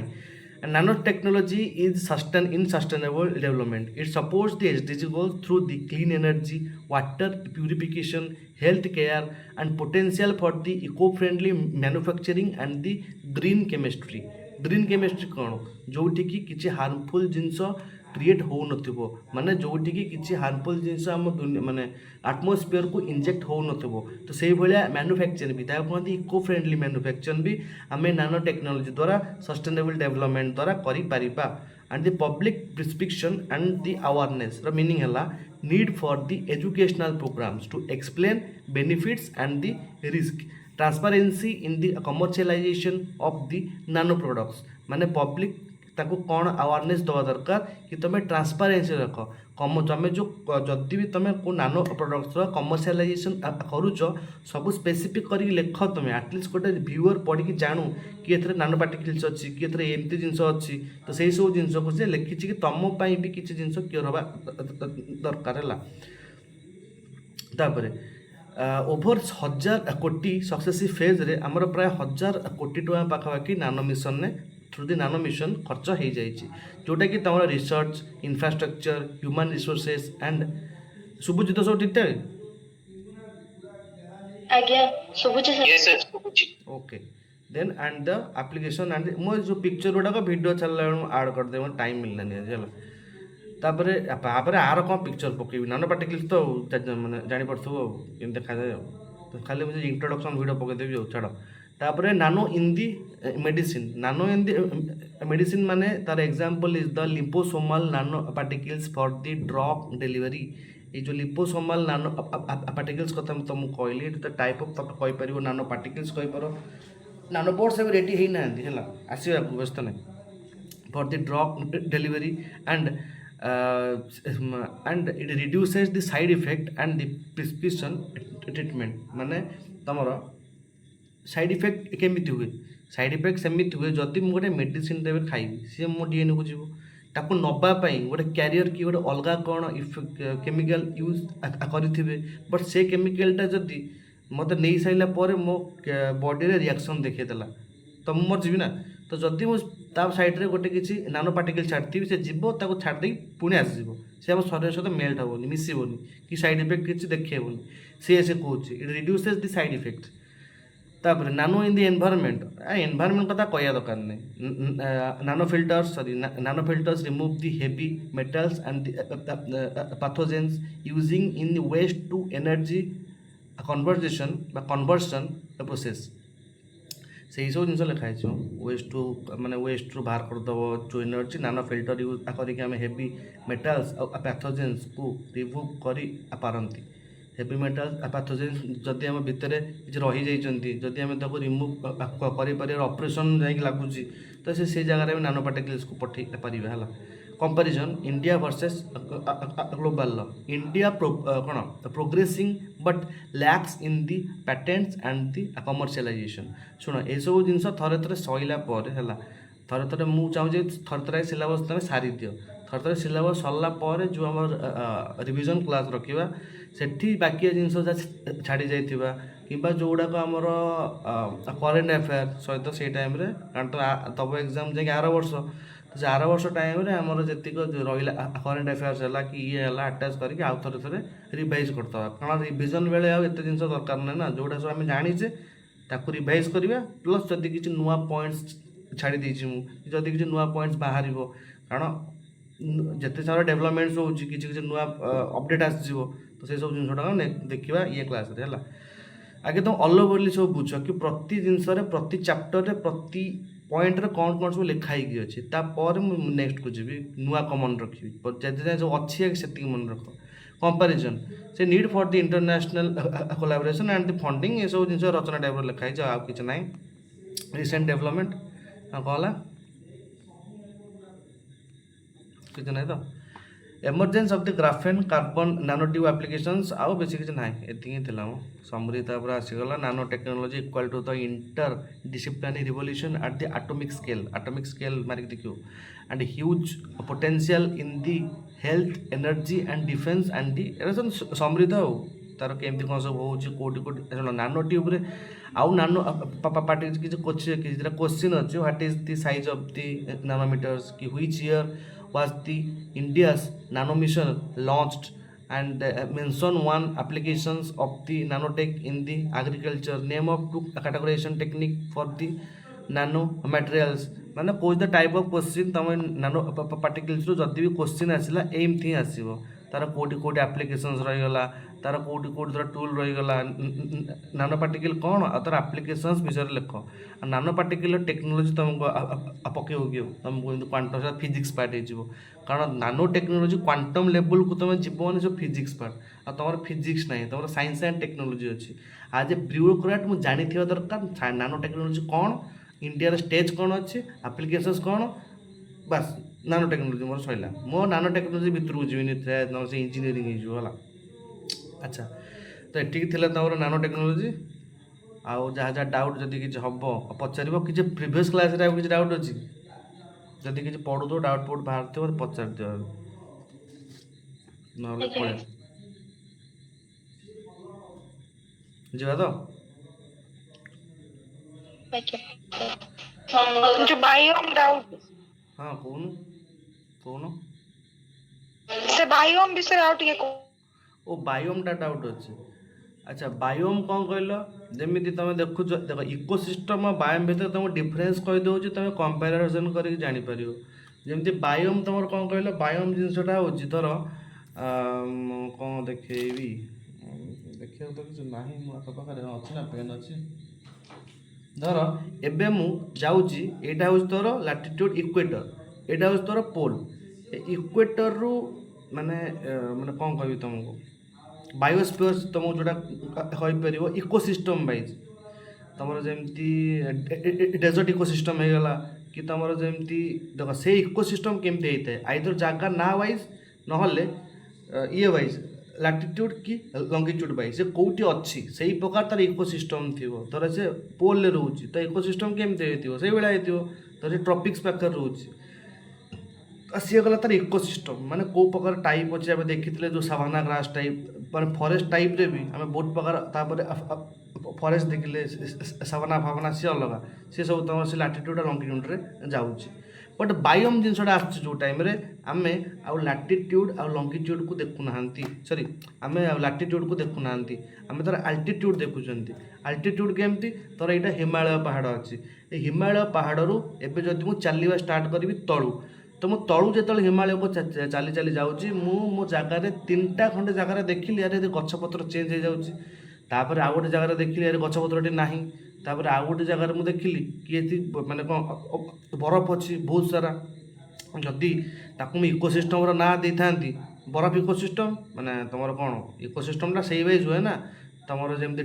nanotechnology is sustainable development. It supports the SDG goals through the clean energy, water purification, health care, and potential for the eco-friendly manufacturing and the green chemistry. Green chemistry कौन जोटि कि किसी harmful जिनस create हो नथिबो माने जोटि कि किसी harmful जिनस हम माने atmosphere को इंजेक्ट हो नथिबो तो सेही भलिया मैन्युफैक्चरिंग भी ताको कहते इको फ्रेंडली मैन्युफैक्चरिंग भी आमे नानो टेक्नोलॉजी द्वारा सस्टेनेबल डेवलपमेंट द्वारा करि परिबा and the public prescription and the awareness र मीनिंग हला need for the educational programmes to explain benefits and the risk transparency in the commercialisation of the nano products माने पब्लिक ताको कौन awareness दवा दरकार कि तुम ट्रांसपेरेंसी रख तुम जो जदि भी तुम को नानो प्रोडक्ट्स कमर्शियलाइजेशन करुच सब स्पेसिफिक कर लेख तुम एटलिस्ट गोटे व्यूअर पढ़ी जानू कि एथरे नानो पार्टिकल्स अच्छी कि एथरे एमती जिनस अच्छी तो सही सब जिनस को से लिखी कि तुम भी किसी जिनस क्योर हवा दरकार है तापर ओभर 1000 कोटी सक्सेसिव फेज रे आमर प्राय 1000 कोटी टका पाखापाखि नानो मिशन ने थ्रू दी नानो मिशन खर्च हो जाइए जोटा कि तुम research infrastructure human resources and सुबुची तो सब ठीक ठाक आज्ञा सुबुची sir okay then and the application and मो जो पिक्चर गुड़ाक वीडियो चलला ऐड कर दे टाइम मिललानी चलो तापर आर कौन पिक्चर पकेबी नानो पार्टिकल्स तो मैंने जापरु कि देखा जाए तो खाली मुझे इंट्रोडक्शन वीडियो पकईदेवी जो छाड़ तापर नानो इन दी मेडिसिन नानो इन दी मेडिसिन माने तार एग्जांपल इज द लिपोसोमल नानो particles for the drug delivery ये जो लिपोसोमल नानो पार्टिकल्स कथा तुमको कहली तो टाइप ऑफ तुम कहीपर नानो पार्टिकल्स कहीपर नानो बोर्ड्स भी रेडी होना है आसवा व्यस्त नहीं for the drug delivery and it reduces the side effect and the prescription treatment माने तमर साइड इफेक्ट केमिति हुए साइड इफेक्ट सेमिति हुए जदि मु गोटे मेडिसिन देवे खाइबी सी मो डीएनए को जीव ताको नबापाई गोटे क्यारियर कि गोटे अलग कौन केमिकल यूज करेंगे बट से केमिकलटा जदि मत नहीं सारा पर मो बॉडी रे रिएक्शन देखा तो मुझे मरजी ना तो जदि मुझे साइड्रे गोटे किसी नानो पार्टिकल छाड़ी से जीव ताको छाड़ी पुणी आसो से आम शरीर सहित मेल्ट हेनी मिसबनी कि साइड इफेक्ट किसी देखेबनी से कहूँ it reduces the side effect तापर नानो इन द एनवायरनमेंट कथा कह दरकार नहीं nano filters remove the heavy metals and pathogens using in the waste to energy conversion process से सब जिन लिखाई वेस्ट रू बाहर करदेव जो एनर्जी नानो फिल्टर यूज करके हेवी मेटल्स पैथोजेन्स को रिमूव करपारती हेवी मेटल्स पैथोजेन्स जदि आम भितर किसी रही जाइए जदि आम रिमूव कर ऑपरेशन जा लगुच तो से जगह नानो पार्टिकल्स को पठे पारे है comparison India versus global law India कौन progressing but lacks in the patents and the commercialisation शुण ये सब जिन थे थे सैला है थे थे मुझे चाहूँ थे थे सिलेबस तुम सारी दियो थे सिलेबस सरला जो आम रिविजन क्लास रखा से बाकी जिन छाड़ी जाइए କିମ୍ବା ଯେଉଁଗୁଡ଼ାକ ଆମର କରେଣ୍ଟ ଆଫେୟାର ସହିତ ସେଇ ଟାଇମ୍ରେ କାରଣ ତ ତବ ଏକ୍ଜାମ୍ ଯାଇକି ଆର ବର୍ଷ ତ ସେ ଆର ବର୍ଷ ଟାଇମ୍ରେ ଆମର ଯେତିକ ରହିଲା କରେଣ୍ଟ ଆଫେୟାର୍ସ ହେଲା କି ଇଏ ହେଲା ଆଟାଚ୍ କରିକି ଆଉ ଥରେ ରିଭାଇଜ୍ କରିଦେବା କାରଣ ରିଭିଜନ୍ ବେଳେ ଆଉ ଏତେ ଜିନିଷ ଦରକାର ନାହିଁ ନା ଯେଉଁଟା ସବୁ ଆମେ ଜାଣିଛେ ତାକୁ ରିଭାଇଜ୍ କରିବା ପ୍ଲସ୍ ଯଦି କିଛି ନୂଆ ପଏଣ୍ଟସ୍ ଛାଡ଼ି ଦେଇଛି ମୁଁ ଯଦି କିଛି ନୂଆ ପଏଣ୍ଟସ୍ ବାହାରିବ କାରଣ ଯେତେ ସାରା ଡେଭଲପମେଣ୍ଟସ୍ ହେଉଛି କିଛି କିଛି ନୂଆ ଅପଡ଼େଟ୍ ଆସିଯିବ ତ ସେସବୁ ଜିନିଷଟା ଦେଖିବା ଇଏ କ୍ଲାସ୍ରେ ହେଲା ଆଗେ ତୁମ ଅଲ୍ ଓଭରଲି ସବୁ ବୁଝ କି ପ୍ରତି ଜିନିଷରେ ପ୍ରତି ଚାପ୍ଟରରେ ପ୍ରତି ପଏଣ୍ଟରେ କ'ଣ କ'ଣ ସବୁ ଲେଖା ହେଇକି ଅଛି ତାପରେ ମୁଁ ନେକ୍ସଟକୁ ଯିବି ନୂଆ କ'ଣ ମନେ ରଖିବି ଯେତେ ଯାଏଁ ସବୁ ଅଛି ସେତିକି ମନେ ରଖ କମ୍ପାରିଜନ୍ ସେ need for the international collaboration and the funding ଏସବୁ ଜିନିଷ ରଚନା ଟାଇପ୍ର ଲେଖା ହେଇଛି ଆଉ କିଛି ନାହିଁ ରିସେଣ୍ଟ ଡେଭଲପମେଣ୍ଟ କ'ଣ ହେଲା କିଛି ନାହିଁ ତ emergence of the graphene carbon nanotube applications ଆଉ ବେଶୀ କିଛି ନାହିଁ ଏତିକି ହିଁ ଥିଲା ମୁଁ ସମରି ତାପରେ ଆସିଗଲା nano technology equal to the inter disciplinary revolution at the atomic scale ମାରିକି ଦେଖିବୁ and huge potential in the health energy and defence and the ଏଇଟା ସବୁ ସମରି ତ ଆଉ ତାର କେମିତି କ'ଣ ସବୁ ହେଉଛି କେଉଁଠି ନାନୋ ଟ୍ୟୁବ୍ରେ ଆଉ ନାନୋ ପାର୍ଟି କିଛି କୋଶ୍ଚିନ୍ ଅଛି what is the size of the nanometres କି which year was the India's nano mission launched and mention one applications of the nanotech in the agriculture name of two categorization technique for the nano materials ମାନେ କୋଉ ଦ type of question ତୁମେ nano ପାର୍ଟିକଲ୍ସରୁ ଯଦି ବି question ଆସିଲା ଏମିତି ହିଁ ଆସିବ ତାର କେଉଁଠି ଆପ୍ଲିକେସନ୍ସ ରହିଗଲା ତାର କେଉଁଠି ଧର ଟୁଲ୍ ରହିଗଲା ନାନୋ ପାର୍ଟିକଲ୍ କ'ଣ ଆଉ ତାର ଆପ୍ଲିକେସନ୍ସ ବିଷୟରେ ଲେଖ ଆଉ ନାନୋ ପାର୍ଟିକଲ୍ର ଟେକ୍ନୋଲୋଜି ତୁମକୁ ପକେଇବ କି ତୁମକୁ ଏମିତି କ୍ୱାଣ୍ଟମ୍ ସେଟା ଫିଜିକ୍ସ ପାର୍ଟ ହେଇଯିବ କାରଣ ନାନୋ ଟେକ୍ନୋଲୋଜି କ୍ୱାଣ୍ଟମ୍ ଲେବୁଲ୍କୁ ତୁମେ ଯିବ ମାନେ ସବୁ ଫିଜିକ୍ସ ପାର୍ଟ ଆଉ ତୁମର ଫିଜିକ୍ସ ନାହିଁ ତୁମର ସାଇନ୍ସ ଆଣ୍ଡ ଟେକ୍ନୋଲୋଜି ଅଛି ଆଜ୍ ଏ ବ୍ୟୁରୋକ୍ରାଟ୍ ମୁଁ ଜାଣିଥିବା ଦରକାର ନାନୋ ଟେକ୍ନୋଲୋଜି କ'ଣ इंडिया स्टेज कौन अच्छे आप्लिकेशंस कौन बस नानो टेक्नोलोजी मोर सैला मो नानो टेक्नोलोजी भितर को जीवन से इंजीनियरिंग है अच्छा तो ये तुम नानो टेक्नोलोजी आउ जहाँ जहाँ डाउट जदि किसी हम पचार कि प्रिवियस क्लास किसी डाउट अच्छी जदि किसी पढ़ु तो डाउट पाउट बाहर थो पचार दियो ना पड़े जीवा तो जो बायोम डाउट हाँ कौन से बायोम विषय आउट ये को ओ बायोम टा डाउट अच्छे अच्छा बायोम कौन कहल जमी तुम देखु देख इकोसिस्टम और बायोम भर तुम डिफरेन्स कही दूसरी तुम कंपेरिजन करके जापर जमी बायोम तुम कौन कहल बायोम जिनसा हूँ धर कौन देखेबी देखा तो किसी ना पाखे अच्छी ना पेन अच्छी धर एबे मु जाऊँगी यहाँ हूँ तोर लाटिट्यूड इक्वेटर यहाँ हूँ तोर पोल इक्वेटर रु माने माने कौन कह तुमको बायोस्फीयर तुमको जोटा कहीपर इकोसिस्टम वाइज तुम जमी डेजर्ट इकोसिस्टम हो गला कि तुम जमी देख से इकोसिस्टम केमती होता है आइदर जगह ना वाइज ना ये वाइज लाटिट्यूड कि लंगिट्यूड वाइज से कौटी अच्छी से ही प्रकार तार इकोसिस्टम थी धर से पोल रोचे तो इकोसिस्टम केमती हो से भाया हो ट्रॉपिक्स पाखे रोचे सी गला तार इकोसिस्टम माने कौ प्रकार टाइप अच्छे आम देखी जो सावाना ग्रास टाइप मैं फरेस्ट टाइप रे भी आम बहुत प्रकार फरेस्ट देखिले सावाना फावाना सी अलग सी सब तुम से लाटिट्यूड लंगिट्यूड जाऊँगी बट बायोम जिनसा आस टाइम आम आउ लाटिट्यूड आउ लंगिट्यूड को देखुना सॉरी आम लाटिट्यूड को देखुना आम तार आल्टीट्यूड देखुं आल्टीट्यूड केमती तोर यहाँ हिमालय पहाड़ अच्छी हिमालय पहाड़ रू एवं जदि मुझे चलवा स्टार्ट करी तलू तो मु तलू जो हिमालय को चली चली जाऊँगी मो जगार 3टा खंडे जगार देखिली यार गछपत्र चेंज हो जाऊँगी तापर आउ गोटे जगार देखिली यार गछपत्र नहीं तापर आउ गोटे जगार मुझे देखिली कि माने कौन बरफ अच्छी बहुत सारा जदि ताकू मुझे इकोसिस्टम ना दे था बरफ इकोसिस्टम माने तुम कौन इकोसिस्टम से वाइज हुए ना तुम जमी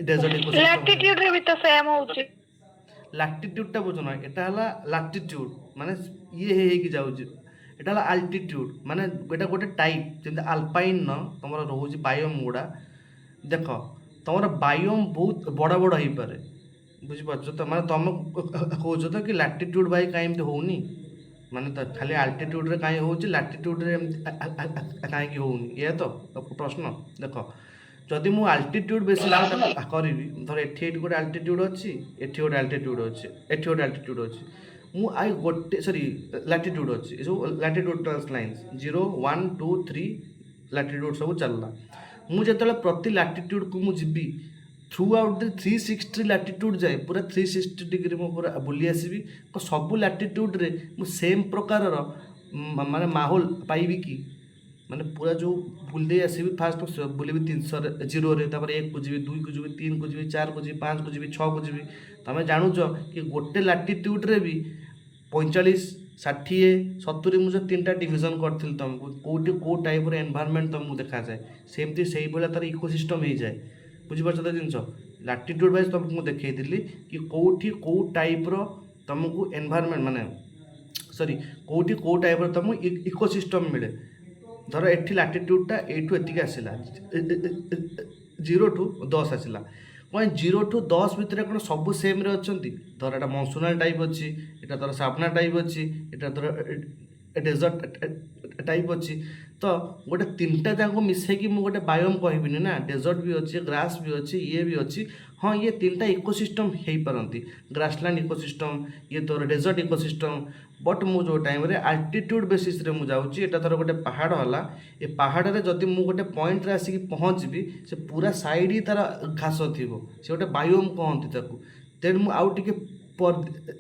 डेजर्ट इकोसिस्टम लैटिट्यूड रे भी तो सेम होची लाटिट्यूडटा बुझ ना यहाँ लाटिट्यूड माने ये कि जाऊँगी यहाँ आल्टीट्यूड माने एटा गोटे टाइप जमी आल्पाइन न तुम रोज बायोम गुड़ा देख तुम बायोम बहुत बड़ बड़ हो पारे बुझीपार तो मैं तुम कौच तो कि लाटिट्यूड बाई कहीं होनी माने तो खाली आल्टीट्यूड कहीं हो लाटिट्यूड कहीं होनी ये तो प्रश्न देख जदि मु आल्टीट्यूड बेसिस करी धर एठी गोटे आल्टीट्यूड अच्छी एठी गोटे आल्टीट्यूड अच्छे एठी गोटे आल्टीट्यूड अच्छी मु आई गोटे सॉरी लैटिट्यूड अच्छी ये सब लैटिट्यूड लाइन्स 0 1 2 3 लैटिट्यूड सब चलला मु जेतले प्रति लैटिट्यूड को मु जिबी थ्रू आउट द 360 लैटिट्यूड जाए पूरा 360 डिग्री मु पूरा बुली आसबि तो सब लैटिट्यूड रे मु सेम प्रकार माने माहौल पाइबी कि माने पूरा जो बुले आसबि फास्ट बुलेबी 300 0 रे तापर 1 को जीबी 2 को जीबी 3 को जीबी 4 को जीबी 5 को जीबी 6 को जीबी तमें जानुच कि गोटे लैटिट्यूड रे भी 45 60 70 मुझे 3टा डिविजन करथिल तुमको कोटी को टाइप रे एनवायरनमेंट तुमको देखा जाए सेमती सही बेला तार इकोसिस्टम हो जाए बुझी पारछ तो जिनस लैटिट्यूड वाइज तुमको देखई दिली कि कोठी को टाइप रो तुमको एनवायरनमेंट माने सॉरी कोठी को टाइप रो तुमको इकोसिस्टम मिले धर एठी लैटिट्यूडटा एठू एतिक आसिला 0 टू 10 आसिला कौन 0 टू 10 भितर कौन सब सेम रे अछंती धर एटा मॉनसूनल टाइप अच्छी एटा धर सावना टाइप अच्छी एटा धर डेजर्ट टाइप अच्छी तो गोटे 3टा जाको मिसेकी मु गोटे बायोम कहबिनी ना डेजर्ट भी अच्छी ग्रास भी अच्छी ये भी अच्छी हाँ ये 3टा इकोसिस्टम हो पारती ग्रासलैंड इकोसिस्टम ये तोर डेजर्ट इकोसिस्टम बट मु जो टाइम रे आल्टीट्यूड बेसिस रे मु जाउची एटा थर गोटे पहाड़ हला ए पहाड़ रे जदि मु गोटे पॉइंट रे आसी पहुँचबी से पूरा साइड ही तार घास थिबो से गोटे बायोम कहंती ताकू देन मु आउ टिके पर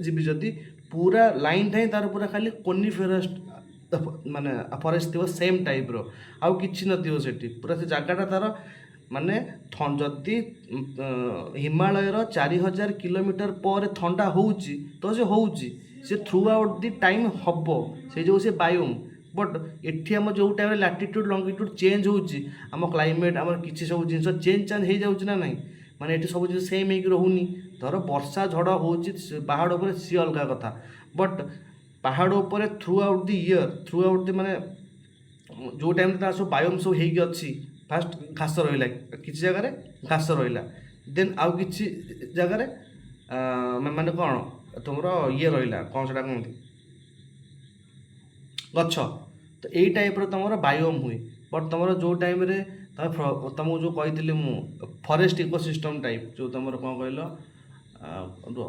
जीबी जदि पूरा लाइन थाई तार पूरा खाली कोनिफेरस माने फॉरेस्ट थी सेम टाइप रो आउ किछि नथिबो सेठी पूरा से जगहटा तार माने जदि हिमालय 4000 किलोमीटर पर ठंडा होउची तो से होउची से through out the time hub से जो से बायोम बट एठी हम जो टाइम लैटिट्यूड लॉन्गिट्यूड चेंज होउची हम क्लाइमेट हम किछि सब जिंस चेंज हो जाउची ना नहीं माने एठी सब जिंस सेम हेक रहउनी धर वर्षा झड़ होउची पहाड़ ऊपर सी अलगा कथा बट पहाड़ ऊपर through out the year through out the माने जो टाइम ता सब बायोम सब हेक अच्छी फास्ट घास रहा किसी जगह घास रहा देन आउ किसी जगह माने कौन तुम ये रहा कौन से कहते गछ तो यही टाइप तुम बायोम हुए बट तुम जो टाइम रे तुमको जो कही मु फॉरेस्ट इकोसिस्टम टाइप जो तुम कौन कहल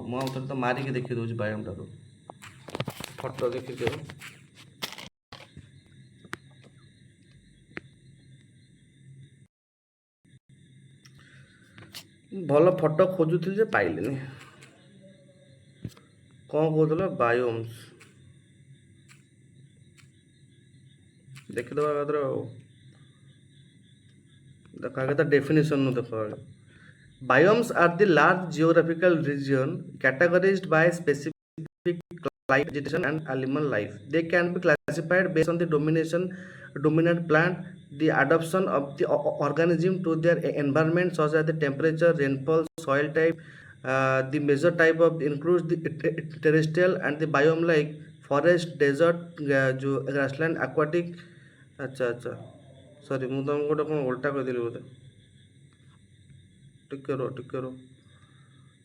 मुझे तो मारिक देखी दूसरी बायोम टार फोटो देखी दियो भल फोटो खोजुली जे पाइलिनी कौन कहूल बायोम्स देखीदे देख आगे डेफिनेशन नु देख biomes are the large geographical region categorized by specific climate vegetation and animal life. They can be classified based on the dominant plant, the adaptation of the organism to their environment, such as the temperature, rainfall, soil type. The major type of includes the terrestrial and the biome like forest, desert, जो grassland, aquatic. अच्छा sorry मुझे तुमको गोटे कौन उल्टा कर दिली बोधे टिके रो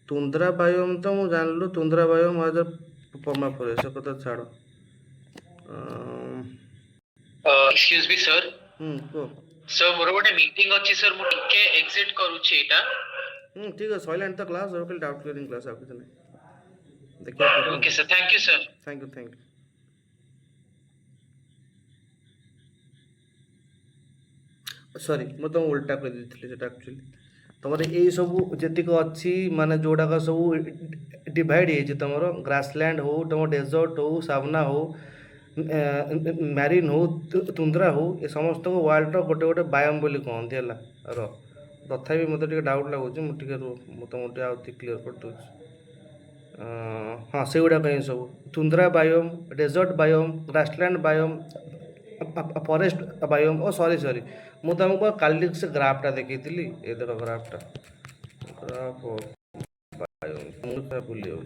तुंद्रा बायोम तो मुझे जानलु तुंद्रा बायोम आज परमा फॉरेस्ट कथा छाड़ एक्सक्यूज मी सर को सर मोर गोटे मीटिंग अछि सर मु टिके एग्जिट करूछि एटा ठीक है साइलेंट द क्लास और कल डाउट क्लियरिंग क्लास आपके नहीं देखिए okay sir thank you sir thank you sorry मैं तुम उल्टा कर देती एक्चुअली तुम यही सब जीक अच्छी माने जोड़ाक सब डिवाइड हो तुम ग्रासलैंड हो तुम डेजर्ट हो सावना हो मैरीन हो तुंद्रा हो ये समस्त वर्ल्ड गोटे गोटे बायोम बोली कहते है तथापि मतलब डाउट लगुच मुझे तुमको आउे क्लीयर कर दूसरी हाँ से गुड़ाक ही सब tundra biome desert biome grassland biome forest biome ओ सॉरी मुझे तुमको काली से ग्राफटा देखी ये देख ग्राफटा ग्राफ बायोम भूली जाऊँ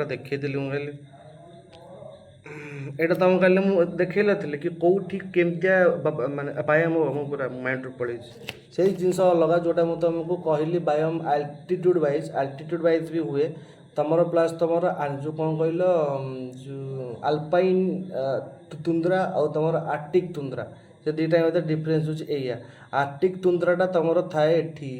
देखी मुझे यहाँ तुमको कल मुझे देखे नी कि कौटी केमतिया माने बायोम हम पूरा माइंड पड़े से जिन लगा जोटा मुझे तुमको कहली बायोम आल्टीट्यूड वाइज भी हुए ତମର ପ୍ଲସ୍ ତମର ଯେଉଁ କ'ଣ କହିଲ ଯେଉଁ ଆଲପାଇନ୍ ତୁନ୍ଦ୍ରା ଆଉ ତମର ଆର୍ଟିକ୍ ତୁନ୍ଦ୍ରା ସେ ଦୁଇଟା ମଧ୍ୟରେ ଡିଫରେନ୍ସ ହେଉଛି ଏଇଆ। ଆର୍ଟିକ୍ ତୁନ୍ଦ୍ରାଟା ତମର ଥାଏ ଏଠି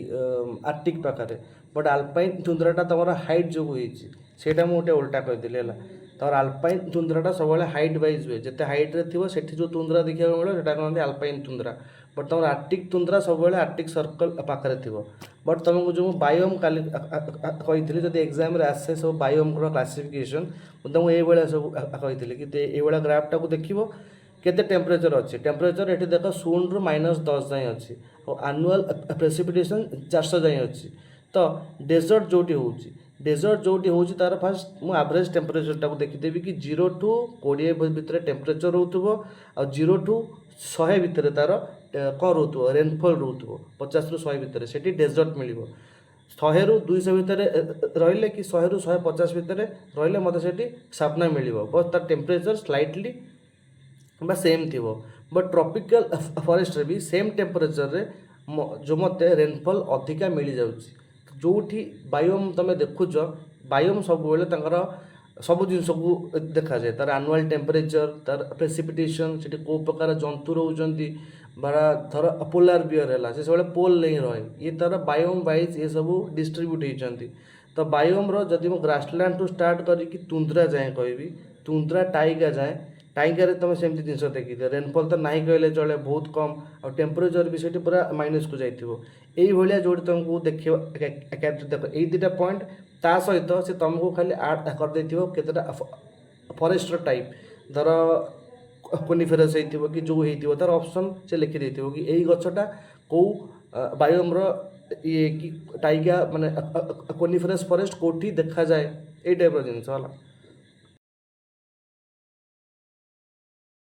ଆର୍ଟିକ୍ ପାଖରେ, ବଟ୍ ଆଲପାଇନ୍ ତୁନ୍ଦ୍ରାଟା ତମର ହାଇଟ୍ ଯୋଗୁଁ ହେଇଛି, ସେଇଟା ମୁଁ ଗୋଟେ ଓଲଟା କହିଦେଲି ହେଲା। ତମର ଆଲପାଇନ୍ ତୁନ୍ଦ୍ରାଟା ସବୁବେଳେ ହାଇଟ୍ ୱାଇଜ୍ ହୁଏ, ଯେତେ ହାଇଟ୍ରେ ଥିବ ସେଠି ଯେଉଁ ତୁନ୍ଦ୍ରା ଦେଖିବାକୁ ମିଳିବ ସେଟା କହନ୍ତି ଆଲପାଇନ୍ ତୁନ୍ଦ୍ରା। ବଟ୍ ତମର ଆର୍ଟିକ୍ ତୁନ୍ଦ୍ରା ସବୁବେଳେ ଆର୍ଟିକ୍ ସର୍କଲ୍ ପାଖରେ ଥିବ। ବଟ୍ ତୁମକୁ ଯେଉଁ ବାୟୋମ୍ କାଲି କହିଥିଲି, ଯଦି ଏକ୍ଜାମ୍ରେ ଆସେ ସବୁ ବାୟୋମ୍ର କ୍ଲାସିଫିକେସନ୍, ମୁଁ ତୁମକୁ ଏଇଭଳିଆ ସବୁ କହିଥିଲି କି ଏଇଭଳିଆ ଗ୍ରାଫ୍ଟାକୁ ଦେଖିବ କେତେ ଟେମ୍ପରେଚର୍ ଅଛି। ଟେମ୍ପରେଚର୍ ଏଠି ଦେଖ 0ରୁ -10 ଯାଏଁ ଅଛି, ଆଉ ଆନୁଆଲ୍ ପ୍ରେସିପିଟେସନ୍ 400 ଯାଏଁ ଅଛି। ତ ଡେଜର୍ଟ ଯେଉଁଠି ହେଉଛି ତାର ଫାଷ୍ଟ ମୁଁ ଆଭରେଜ୍ ଟେମ୍ପରେଚର୍ଟାକୁ ଦେଖିଦେବି କି 0 ଠୁ 20 ଭିତରେ ଟେମ୍ପରେଚର୍ ରହୁଥିବ, ଆଉ 0 ଠୁ 100 ଭିତରେ ତାର କ'ଣ ରହୁଥିବ ରେନଫଲ୍ ରହୁଥିବ, 50ରୁ 100 ଭିତରେ ସେଠି ଡେଜର୍ଟ ମିଳିବ। 100ରୁ 200 ଭିତରେ ରହିଲେ କି 100ରୁ 150 ଭିତରେ ରହିଲେ ମୋତେ ସେଠି ସାବନା ମିଳିବ, ବସ୍ ତାର ଟେମ୍ପରେଚର୍ ସ୍ଲାଇଟଲି ବା ସେମ୍ ଥିବ। ବଟ୍ ଟ୍ରପିକାଲ୍ ଫରେଷ୍ଟରେ ବି ସେମ୍ ଟେମ୍ପରେଚର୍ରେ ଯେଉଁ ମୋତେ ରେନଫଲ୍ ଅଧିକା ମିଳିଯାଉଛି। ଯେଉଁଠି ବାୟୋମ୍ ତୁମେ ଦେଖୁଛ, ବାୟୋମ୍ ସବୁବେଳେ ତାଙ୍କର ସବୁ ଜିନିଷକୁ ଦେଖାଯାଏ, ତାର ଆନୁଆଲ୍ ଟେମ୍ପରେଚର୍, ତାର ପ୍ରେସିପିଟେସନ୍, ସେଠି କେଉଁ ପ୍ରକାର ଜନ୍ତୁ ରହୁଛନ୍ତି, ବା ଧର ପୋଲାର ବିୟର୍ ହେଲା ସେ ସବୁବେଳେ ପୋଲ୍ରେ ହିଁ ରହେ, ଇଏ ତାର ବାୟୋମ୍ ୱାଇଜ୍ ଏ ସବୁ ଡିଷ୍ଟ୍ରିବ୍ୟୁଟ୍ ହେଇଛନ୍ତି। ତ ବାୟୋମ୍ର ଯଦି ମୁଁ ଗ୍ରାସଲ୍ୟାଣ୍ଡଠୁ ଷ୍ଟାର୍ଟ କରିକି ତୁନ୍ଦ୍ରା ଯାଏଁ କହିବି, ତୁନ୍ଦ୍ରା ଟାଇଗା ଯାଏଁ, ଟାଇଗାରେ ତୁମେ ସେମିତି ଜିନିଷ ଦେଖିଦିଅ, ରେନଫଲ୍ ତ ନାହିଁ କହିଲେ ଚଳେ, ବହୁତ କମ୍, ଆଉ ଟେମ୍ପରେଚର୍ ବି ସେଠି ପୁରା ମାଇନସ୍କୁ ଯାଇଥିବ। ଏଇଭଳିଆ ଯେଉଁଠି ତୁମକୁ ଦେଖିବ ଦେଖ ଏଇ ଦୁଇଟା ପଏଣ୍ଟ, ତା ସହିତ ସେ ତୁମକୁ ଖାଲି ଆଡ୍ କରିଦେଇଥିବ କେତେଟା ଫରେଷ୍ଟର ଟାଇପ୍, ଧର କୋନିଫେରସ୍ ହେଇଥିବ କି ଯେଉଁ ହେଇଥିବ ତାର ଅପସନ୍ ସେ ଲେଖିଦେଇଥିବ କି ଏଇ ଗଛଟା କେଉଁ ବାୟୋମ୍ର ଇଏ କି ଟାଇଗା ମାନେ କୋନିଫେରସ୍ ଫରେଷ୍ଟ କେଉଁଠି ଦେଖାଯାଏ, ଏଇ ଟାଇପ୍ର ଜିନିଷ ହେଲା।